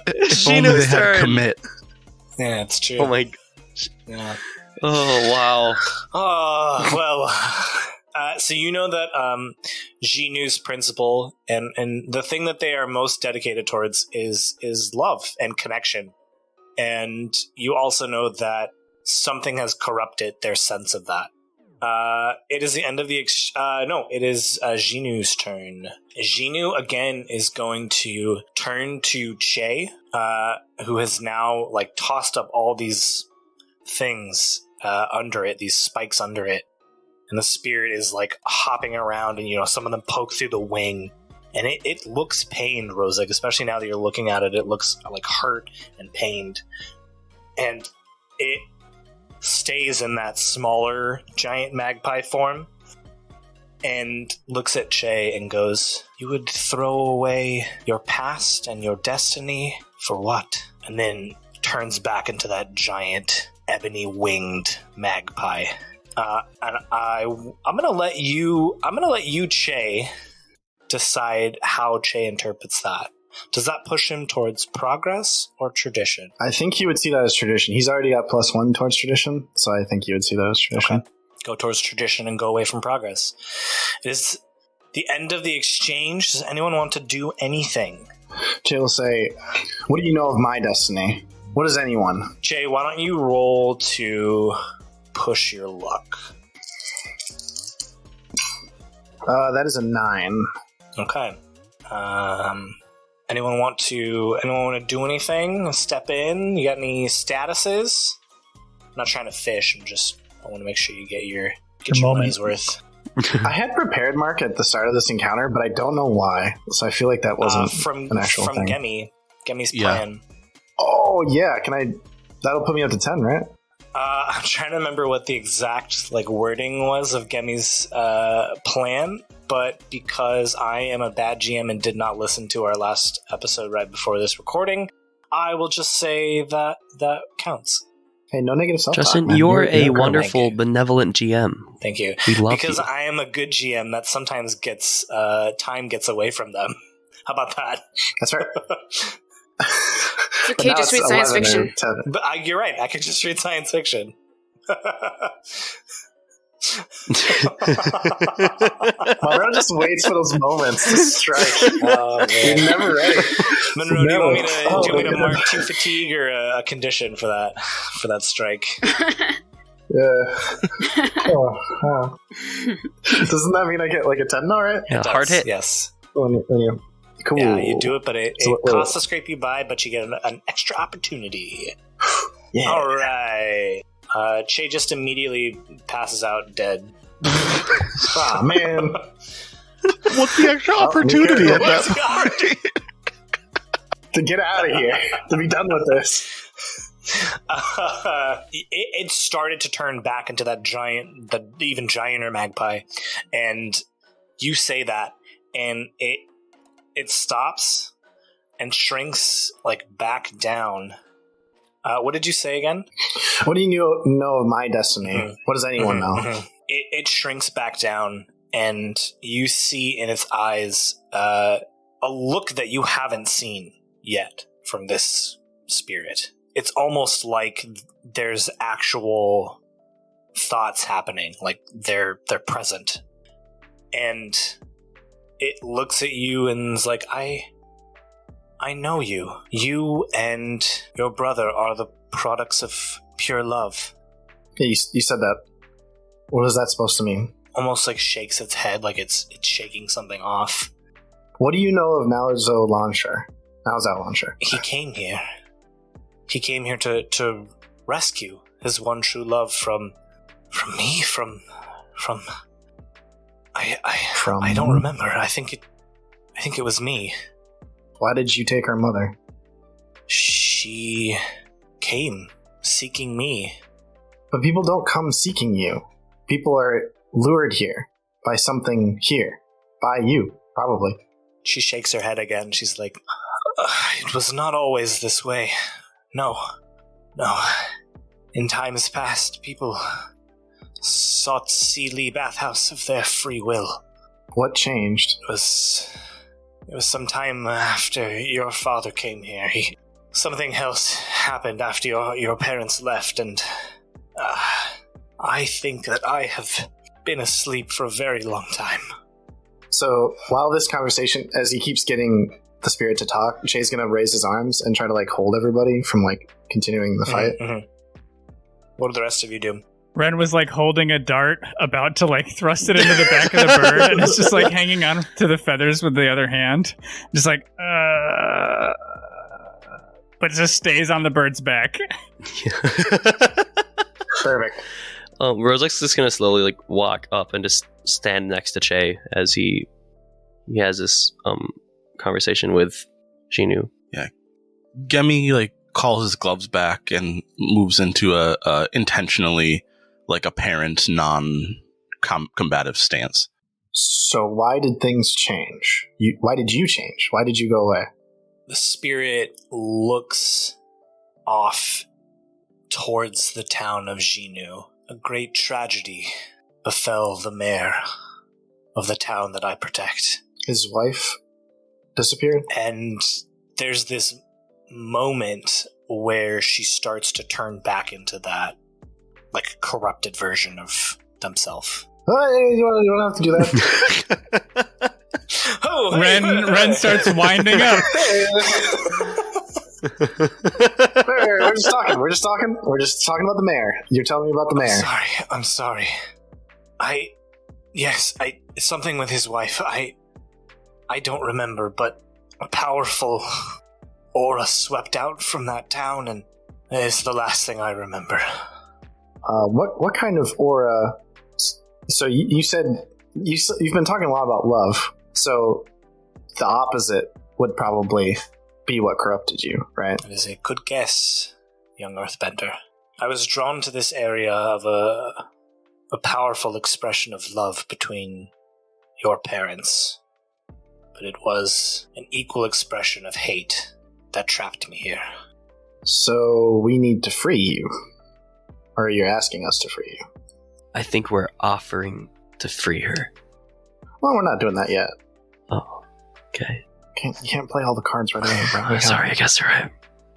If only they had commit. Yeah, it's true. Oh my gosh. Yeah. Oh, wow. Oh, well. So you know that Jinu's principle and the thing that they are most dedicated towards is love and connection. And you also know that something has corrupted their sense of that. It is the end of the... it is Jinu's turn. Jinu, again, is going to turn to Che, who has now, like, tossed up all these things under it, these spikes under it. And the spirit is, like, hopping around, and, some of them poke through the wing. And it looks pained, Rosic, especially now that you're looking at it. It looks, like, hurt and pained. And it stays in that smaller giant magpie form and looks at Che and goes, "You would throw away your past and your destiny for what?" And then turns back into that giant ebony winged magpie. And I'm gonna let you, Che, decide how Che interprets that. Does that push him towards progress or tradition? I think he would see that as tradition. He's already got +1 towards tradition, so I think he would see that as tradition. Okay. Go towards tradition and go away from progress. It is the end of the exchange. Does anyone want to do anything? Jay will say, "What do you know of my destiny? What does anyone?" Jay, why don't you roll to push your luck? That is a 9. Okay. Anyone want to do anything? Step in? You got any statuses? I'm not trying to fish. I want to make sure you get your money's worth. I had prepared Mark at the start of this encounter, but I don't know why. So I feel like that wasn't an actual thing. Gemi's plan. Oh yeah, that'll put me up to 10, right? I'm trying to remember what the exact wording was of Gemi's plan, but because I am a bad GM and did not listen to our last episode right before this recording, I will just say that counts. Hey, no negative self-talk, Justin, man. you're a wonderful, benevolent GM. Thank you. We love because you. I am a good GM that sometimes gets time gets away from them. How about that? That's right. It's okay, just read science fiction. But you're right. I could just read science fiction. Monroe just waits for those moments to strike. You're never ready. Monroe, do you want me to mark 2 fatigue or a condition for that strike? Yeah. Doesn't that mean I get a 10 now, right? Yeah, hard hit. Yes. When you cool. Yeah, you do it, but it costs to scrape you by, but you get an extra opportunity. Yeah. All right. Che just immediately passes out dead. Ah, man. What's the extra opportunity at that? To get out of here. To be done with this. It started to turn back into the even gianter magpie, and you say that, and it stops and shrinks back down, What did you say again? What do you know of my destiny? Mhm. What does anyone know? Mhm. It shrinks back down, and you see in its eyes a look that you haven't seen yet from this spirit. It's almost like there's actual thoughts happening, like they're present. And it looks at you and is like, I know you. You and your brother are the products of pure love. Yeah, you said that. What is that supposed to mean? Almost like shakes its head like it's shaking something off. What do you know of Malzo Launcher? Malzo Launcher. He came here. He came here to rescue his one true love from me, from I don't remember. I think it was me. Why did you take our mother? She came seeking me. But people don't come seeking you. People are lured here by something here. By you, probably. She shakes her head again. She's like, it was not always this way. No. In times past, people sought Si Lie Bathhouse of their free will. What changed? It was some time after your father came here. Something else happened after your parents left, and I think that I have been asleep for a very long time. So, while this conversation, as he keeps getting the spirit to talk, Shay's gonna raise his arms and try to, hold everybody from, continuing the fight. Mm-hmm. What do the rest of you do? Ren was holding a dart, about to thrust it into the back of the bird, and it's just hanging on to the feathers with the other hand. Just but it just stays on the bird's back. Perfect. Rozek's just gonna slowly walk up and just stand next to Che as he has this conversation with Xinu. Yeah. Gemi calls his gloves back and moves into a intentionally apparent non-combative stance. So why did things change? Why did you change? Why did you go away? The spirit looks off towards the town of Xinu. A great tragedy befell the mayor of the town that I protect. His wife disappeared? And there's this moment where she starts to turn back into that corrupted version of themselves. Oh, you don't have to do that. Oh, hey. Ren starts winding up. We're just talking. We're just talking about the mayor. You're telling me about the mayor. I'm sorry. Something with his wife. I don't remember, but a powerful aura swept out from that town, and it's the last thing I remember. What kind of aura? So you said you've been talking a lot about love. So the opposite would probably be what corrupted you, right? That is a good guess, young Earthbender. I was drawn to this area of a powerful expression of love between your parents, but it was an equal expression of hate that trapped me here. So we need to free you. Or you're asking us to free you? I think we're offering to free her. Well, we're not doing that yet. Oh, okay. You can't play all the cards right away, bro. Sorry, I guess you're right.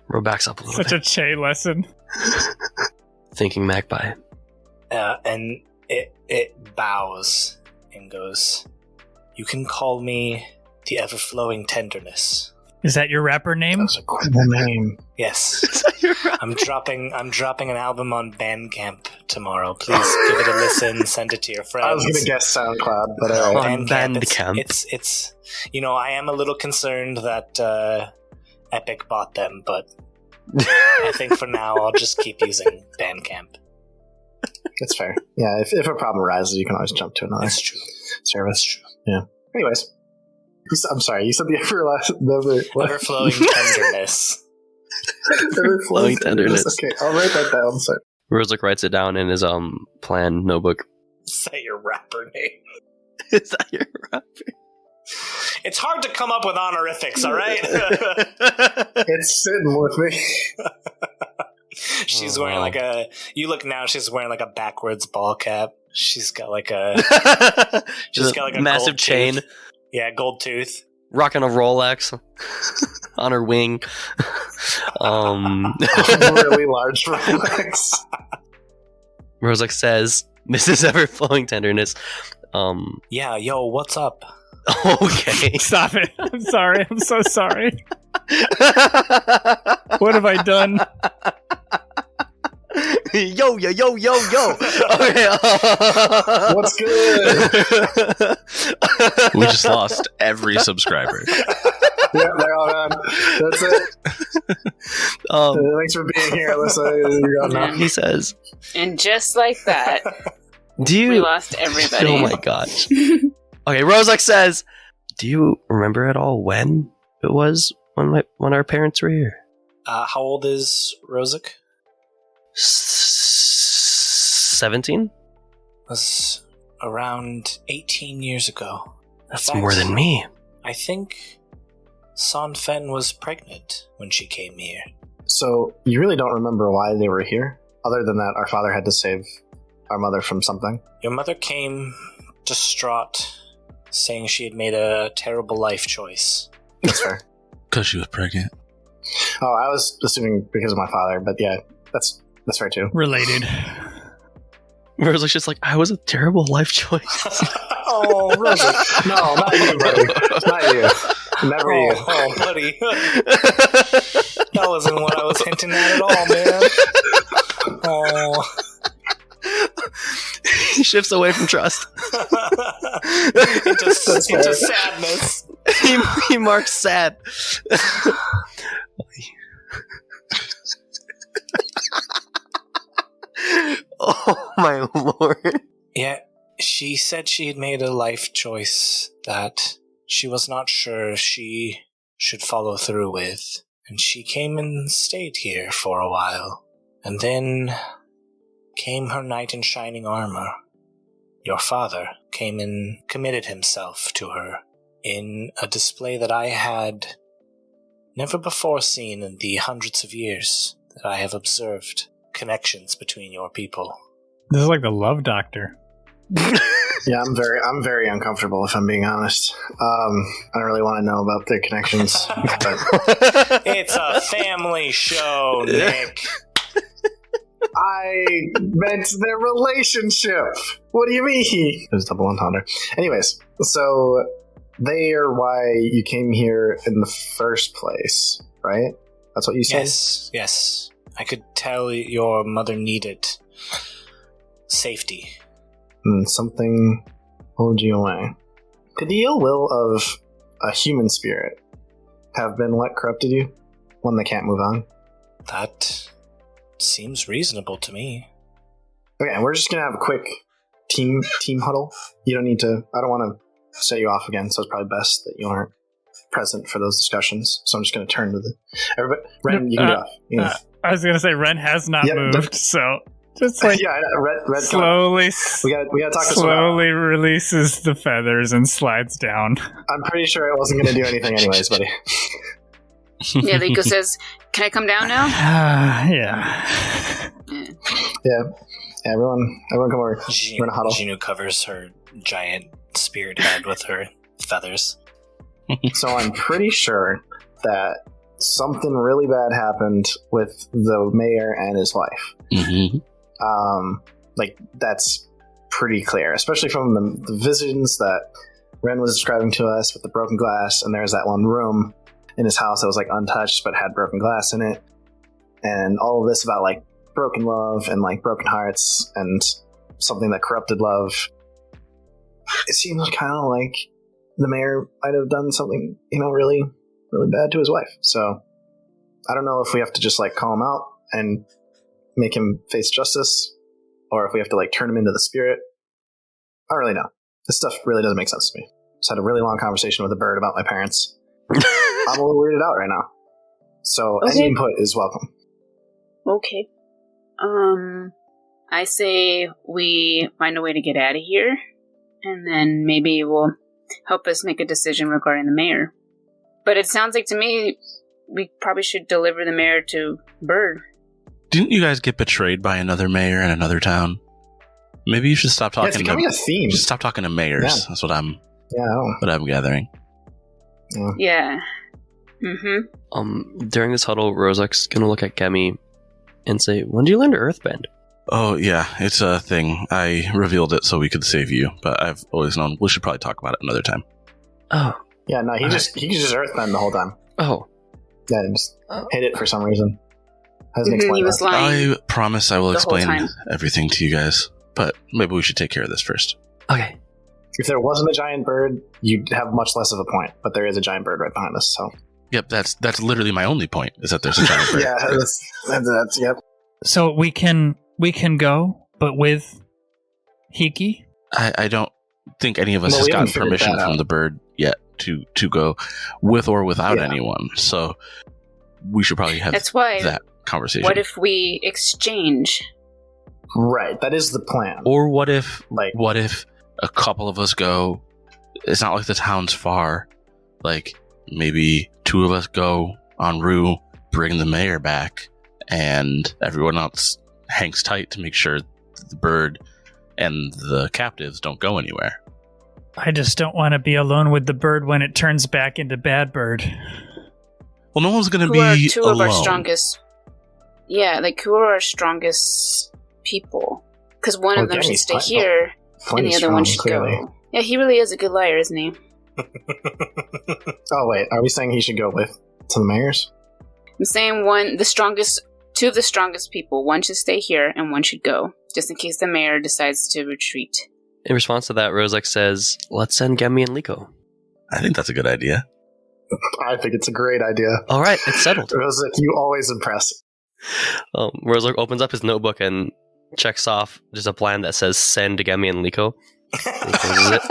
Roll backs up a little Such bit. a Che lesson. Thinking Magpie. And it bows and goes, "You can call me the ever-flowing tenderness." Is that your rapper name? That's a cool name. Yes. I'm dropping an album on Bandcamp tomorrow. Please give it a listen. Send it to your friends. I was gonna guess SoundCloud, but On Bandcamp. Bandcamp. It's I am a little concerned that Epic bought them, but I think for now I'll just keep using Bandcamp. it's fair. Yeah, if a problem arises, you can always jump to another That's true. service. That's true. Yeah. Anyways, I'm sorry. You said the Ever-flowing tenderness. Flowing tenderness. Okay, I'll write that down. Sorry. Rozek writes it down in his plan notebook. Is that your rapper name? Is that your rapper? It's hard to come up with honorifics, all right? It's sitting with me. She's wearing like a. You look now. She's wearing like a backwards ball cap. She's got like a. She's got like a massive gold chain. Tooth. Yeah, gold tooth. Rocking a Rolex on her wing. Really large Rolex. Rozak says, Mrs. Everflowing Tenderness. Yeah, yo, what's up? Okay. Stop it. I'm sorry. I'm so sorry. What have I done? Yo. Okay. What's good? We just lost every subscriber. Yeah, they're all gone. That's it. Thanks for being here, Alyssa. You're gone now. He says, And just like that, do you... we lost everybody. Oh my gosh. Okay, Rozak says, do you remember at all when it was when our parents were here? How old is Rozak? 17? Was around 18 years ago. That's more than me. I think San Fen was pregnant when she came here. So, you really don't remember why they were here? Other than that, our father had to save our mother from something? Your mother came distraught, saying she had made a terrible life choice. That's fair. Because she was pregnant. Oh, I was assuming because of my father, but yeah, that's fair too. Related. Rozak's just like, I was a terrible life choice. Oh, Rosie. No, not you, buddy. Not you. Never you. Oh, buddy. That wasn't what I was hinting at all, man. Oh. He shifts away from trust. into sadness. He marks sad. Oh my lord. Yeah, she said she had made a life choice that she was not sure she should follow through with. And she came and stayed here for a while. And then came her knight in shining armor. Your father came and committed himself to her in a display that I had never before seen in the hundreds of years that I have observed connections between your people. This is like the Love Doctor. Yeah, I'm very uncomfortable if I'm being honest. I don't really want to know about their connections. But It's a family show, Nick. I meant their relationship. What do you mean? There's double entendre. Anyways, so they are why you came here in the first place, right? That's what you said? Yes. I could tell your mother needed safety. And something pulled you away. Could the ill will of a human spirit have been what corrupted you? One that can't move on? That seems reasonable to me. Okay, we're just gonna have a quick team huddle. You don't need to. I don't want to set you off again, so it's probably best that you aren't present for those discussions. So I'm just gonna turn to the everybody. Ren, you can get off. Yeah. I was gonna say Ren has not moved, so just like yeah, I know. Red slowly, we got to talk this one out. slowly releases the feathers and slides down. I'm pretty sure it wasn't gonna do anything anyways, buddy. Yeah, Liko says, "Can I come down now?" Yeah. Yeah, everyone come over. We're in a huddle. Ginu covers her giant spirit head with her feathers. So I'm pretty sure that something really bad happened with the mayor and his wife. Mm-hmm. Like, that's pretty clear, especially from the visions that Ren was describing to us with the broken glass, and there's that one room in his house that was like untouched but had broken glass in it, and all of this about like broken love and like broken hearts and something that corrupted love. It seems kind of like the mayor might have done something, really, really bad to his wife. So I don't know if we have to just like call him out and make him face justice, or if we have to like turn him into the spirit. I don't really know. This stuff really doesn't make sense to me. Just had a really long conversation with a bird about my parents. I'm a little weirded out right now. So any input is welcome. Okay. I say we find a way to get out of here, and then maybe it will help us make a decision regarding the mayor. But it sounds like to me we probably should deliver the mayor to Bird. Didn't you guys get betrayed by another mayor in another town? Maybe you should stop talking. It's becoming a theme. Just stop talking to mayors. Yeah. That's what I'm. Yeah. What I'm gathering. Yeah. Mm-hmm. During this huddle, Rozak's gonna look at Gemi and say, "When do you learn to earthbend?" Oh yeah, it's a thing. I revealed it so we could save you, but I've always known. We should probably talk about it another time. Oh. Yeah. No, he could just earthbend the whole time. Oh. Yeah, just hit it for some reason. Hasn't explained He was that. lying. I promise I will The whole explain time. everything to you guys, but maybe we should take care of this first. Okay. If there wasn't a giant bird, you'd have much less of a point. But there is a giant bird right behind us, so. Yep, that's literally my only point, is that there's a giant bird. Yeah, that's yep. So we can go, but with Hiki? I don't think any of us Well, has we haven't gotten figured permission that from out. the bird yet to go with or without Yeah. anyone. So we should probably have That's why. that conversation. What if we exchange? Right, that is the plan. Or what if Like, a couple of us go? It's not like the town's far. Like maybe two of us go en route, bring the mayor back, and everyone else hangs tight to make sure the bird and the captives don't go anywhere. I just don't want to be alone with the bird when it turns back into Bad Bird. Well, no one's going to Who are be two alone. of our strongest? Yeah, like who are our strongest people? Because one of them should Gemi's stay plenty- here, and plenty the other strong, one should clearly. go. Yeah, he really is a good liar, isn't he? Oh wait, are we saying he should go with to the mayor's? I'm saying two of the strongest people. One should stay here, and one should go, just in case the mayor decides to retreat. In response to that, Rozak says, "Let's send Gemi and Liko." I think that's a good idea. I think it's a great idea. All right, it's settled. Rozak, you always impress. Rozak opens up his notebook and checks off just a plan that says "Send Gemi and Liko." He closes it.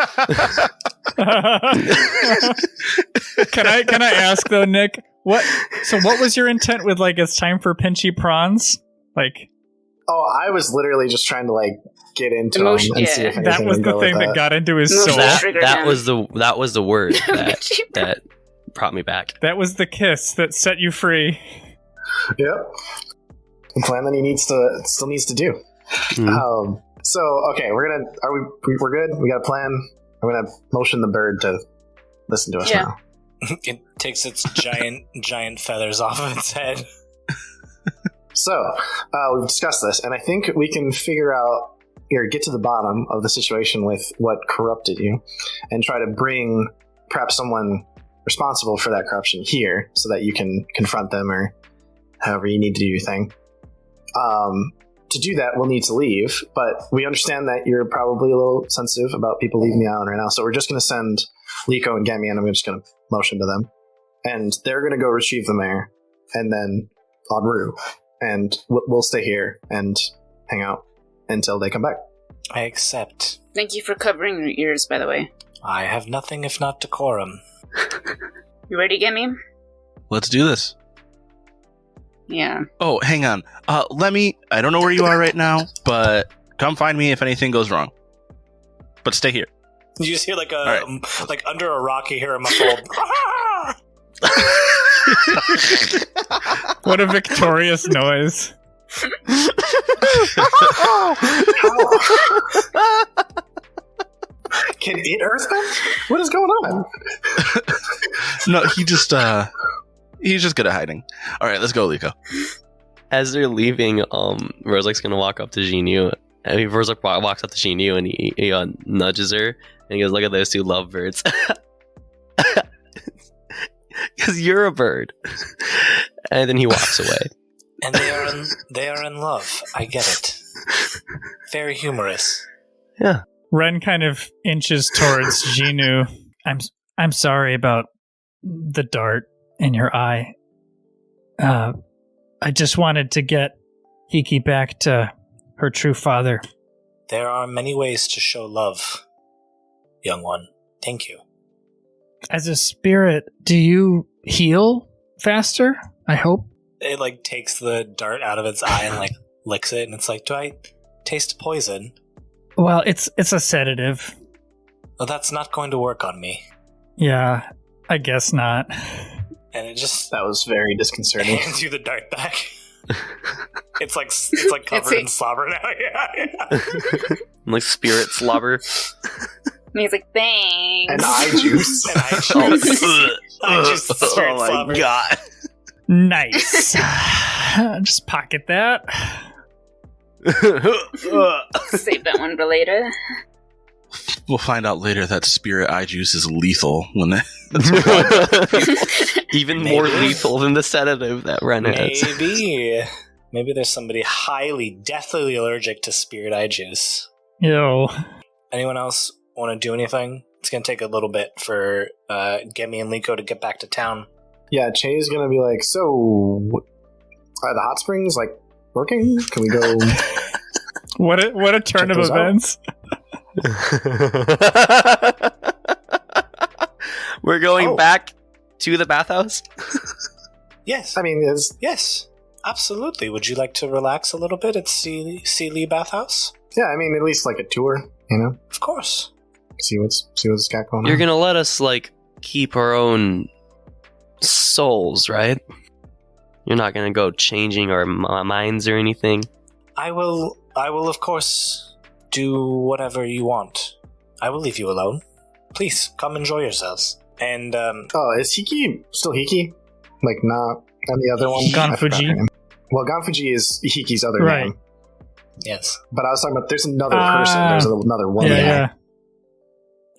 Can I ask though, Nick? What was your intent with like it's time for pinchy prawns? Like Oh, I was literally just trying to like get into him Emotion- and see yeah. if anything that was would the go thing with that got into his No, soul. that- that, triggered that him. was the word that brought me back. That was the kiss that set you free. Yep. The plan that he still needs to do. Mhm. So okay, we're good? We got a plan. I'm gonna motion the bird to listen to us Yeah. now. It takes its giant feathers off of its head. So, we've discussed this, and I think we can figure out or get to the bottom of the situation with what corrupted you and try to bring perhaps someone responsible for that corruption here so that you can confront them or however you need to do your thing. To do that, we'll need to leave, but we understand that you're probably a little sensitive about people leaving the island right now, so we're just going to send Liko and Gemi, and I'm just going to motion to them. And they're going to go retrieve the mayor, and then en route. And we'll stay here and hang out until they come back. I accept. Thank you for covering your ears, by the way. I have nothing if not decorum. You ready, Gemi? Let's do this. Yeah. Oh, hang on. Lemmy, I don't know where you are right now, but come find me if anything goes wrong. But stay here. You just hear like All like under a rock, you hear a muffled. What a victorious noise. Can it earthbend? What is going on? No, he's just good at hiding. All right, let's go, Liko. As they're leaving, Rozak's gonna walk up to Jinyu. And Rozak walks up to Jinyu and he nudges her and he goes, "Look at those two lovebirds." Because you're a bird. And then he walks away. And they are in love. I get it. Very humorous. Yeah. Ren kind of inches towards Jinyu. I'm sorry about the dart in your eye. I just wanted to get Hiki back to her true father. There are many ways to show love, young one. Thank you. As a spirit, do you heal faster? I hope. It like takes the dart out of its eye and like licks it, and it's like, do I taste poison? Well, it's a sedative. Well, that's not going to work on me. Yeah, I guess not. And it just That was very disconcerting. hands you the dart back. It's like covered in slobber now. Yeah. Like spirit slobber. And he's like, thanks. And eye juice. And I just spirit Oh my slobber. god. Nice. Just pocket that. Save that one for later. We'll find out later that spirit eye juice is lethal when that. Even more Maybe. lethal than the sedative that Ren has. Maybe there's somebody highly, deathly allergic to spirit eye juice. Yo. Anyone else want to do anything? It's going to take a little bit for Gemi and Liko to get back to town. Yeah, Che's gonna be like, so are the hot springs like working? Can we go? What a turn Check of those out. events. We're going Oh. back to the bathhouse? Yes. I mean, Yes. Absolutely. Would you like to relax a little bit at Si Lie Bathhouse? yeah, I mean, at least like a tour, you know, Of course. see what's got going You're on. gonna let us, like, keep our own souls, right? You're not gonna go changing our minds or anything? I will, of course, do whatever you want. I will leave you alone. Please, come enjoy yourselves. And, Oh, is Hiki still Hiki? Like not and the other one? I forgot Ganfuji. her name. Well, Ganfuji is Hiki's other Right. name. yes. But I was talking about there's another person. There's another woman. Yeah.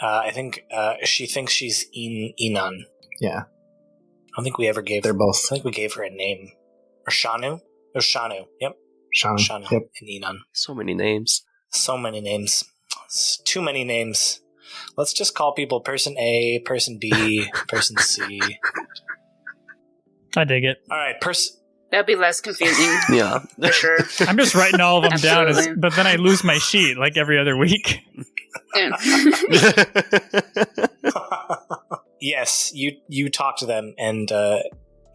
I think she thinks she's Inan. Yeah, I don't think we ever gave. they're both I think we gave her a name. Or Shanu. Or Shanu. Yep. Sean. Shanu Yep. and Inan. So many names. So many names. It's too many names. Let's just call people person A, person B, person C. I dig it. All right, That'd be less confusing, Yeah. for sure. I'm just writing all of them down, Absolutely. but then I lose my sheet like every other week. Yeah. Yes, you talk to them, and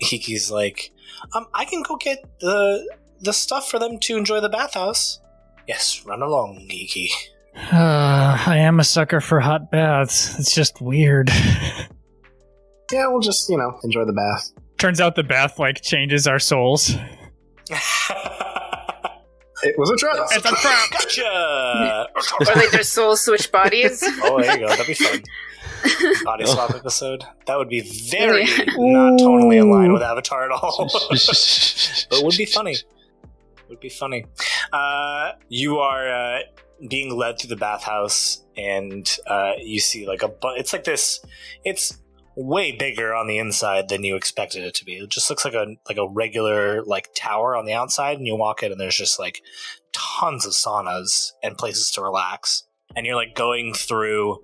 Hiki's like, I can go get the stuff for them to enjoy the bathhouse. Yes, run along, Hiki. I am a sucker for hot baths. It's just weird. Yeah, we'll just enjoy the bath. Turns out the bath like changes our souls. It was a trap. It's a trap. Gotcha. Or like their souls switch bodies. Oh, there you go. That'd be fun. Body swap episode. That would be very Yeah. not tonally in line Ooh. with Avatar at all. But it would be funny. Would be funny. You are being led through the bathhouse, and you see like it's like this. It's way bigger on the inside than you expected it to be. It just looks like a regular like tower on the outside, and you walk in, and there's just like tons of saunas and places to relax. And you're like going through.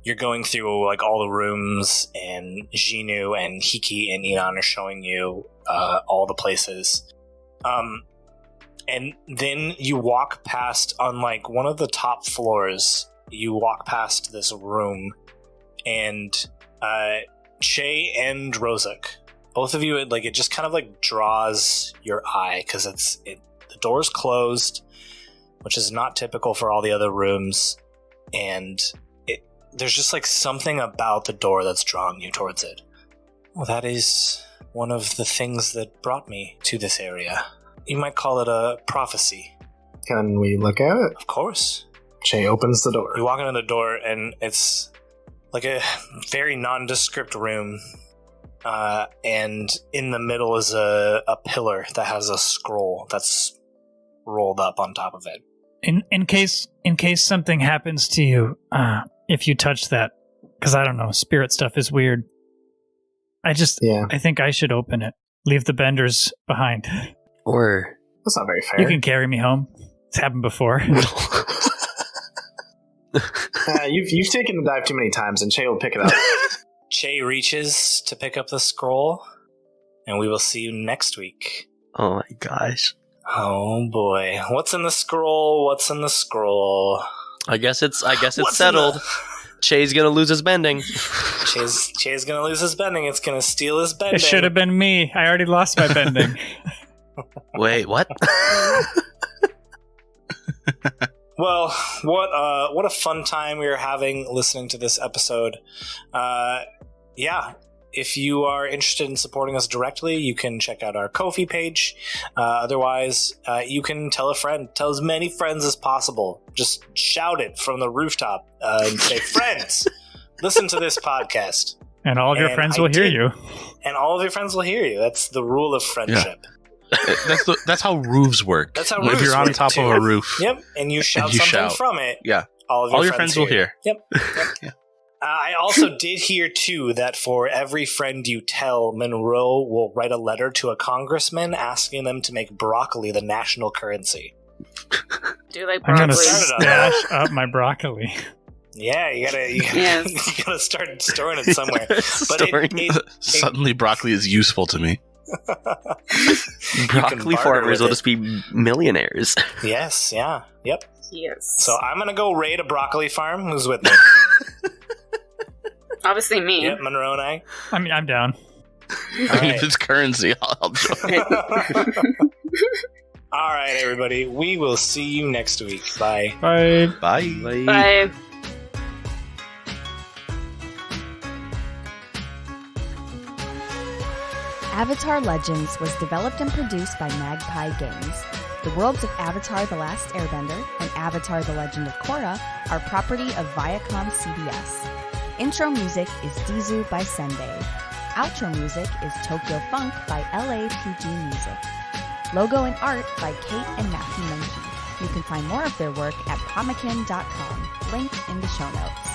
You're going through like all the rooms, and Jinu and Hiki and Inan are showing you all the places. And then you walk past, on like one of the top floors, you walk past this room, and Che and Rozak, both of you, it just kind of like draws your eye, because the door's closed, which is not typical for all the other rooms, and there's just like something about the door that's drawing you towards it. Well, that is one of the things that brought me to this area. You might call it a prophecy. Can we look at it? Of course. Che opens the door. You walk into the door, and it's like a very nondescript room. And in the middle is a pillar that has a scroll that's rolled up on top of it. In case something happens to you, if you touch that, because I don't know, spirit stuff is weird. I think I should open it. Leave the benders behind. Or That's not very fair. You can carry me home. It's happened before. You've taken the dive too many times, and Che will pick it up. Che reaches to pick up the scroll, and we will see you next week. oh my gosh. Oh boy. What's in the scroll? What's in the scroll? I guess it's What's settled. in the- Che's gonna lose his bending. Che's gonna lose his bending. It's gonna steal his bending. It should have been me. I already lost my bending. Wait, what? Well, what a fun time we were having listening to this episode. Yeah, if you are interested in supporting us directly, you can check out our Ko-fi page. Otherwise, you can tell a friend. Tell as many friends as possible. Just shout it from the rooftop and say, friends, listen to this podcast. And all of your friends will hear you. And all of your friends will hear you. That's the rule of friendship. Yeah. That's how roofs work. That's how if roofs you're on work, top too. of a roof. Yep, and you shout something from it. Yeah. All your friends will hear. Yep. Yeah. I also did hear, too, that for every friend you tell, Monroe will write a letter to a congressman asking them to make broccoli the national currency. Do you like I'm broccoli? going to stash up my broccoli. Yeah, you gotta start storing it somewhere. Suddenly broccoli is useful to me. Broccoli farmers will just be millionaires. Yes, yeah, yep. Yes. So I'm gonna go raid a broccoli farm. Who's with me? Obviously me. Yep, Monroe and I. I mean, I'm down. I mean, if it's currency, I'll join. All right, everybody. We will see you next week. Bye. Bye. Bye. Bye. Avatar Legends was developed and produced by Magpie Games. The worlds of Avatar The Last Airbender and Avatar The Legend of Korra are property of Viacom CBS. Intro music is Dizu by Sendai. Outro music is Tokyo Funk by LAPG Music. Logo and art by Kate and Matthew Menke. You can find more of their work at pomakin.com, linked in the show notes.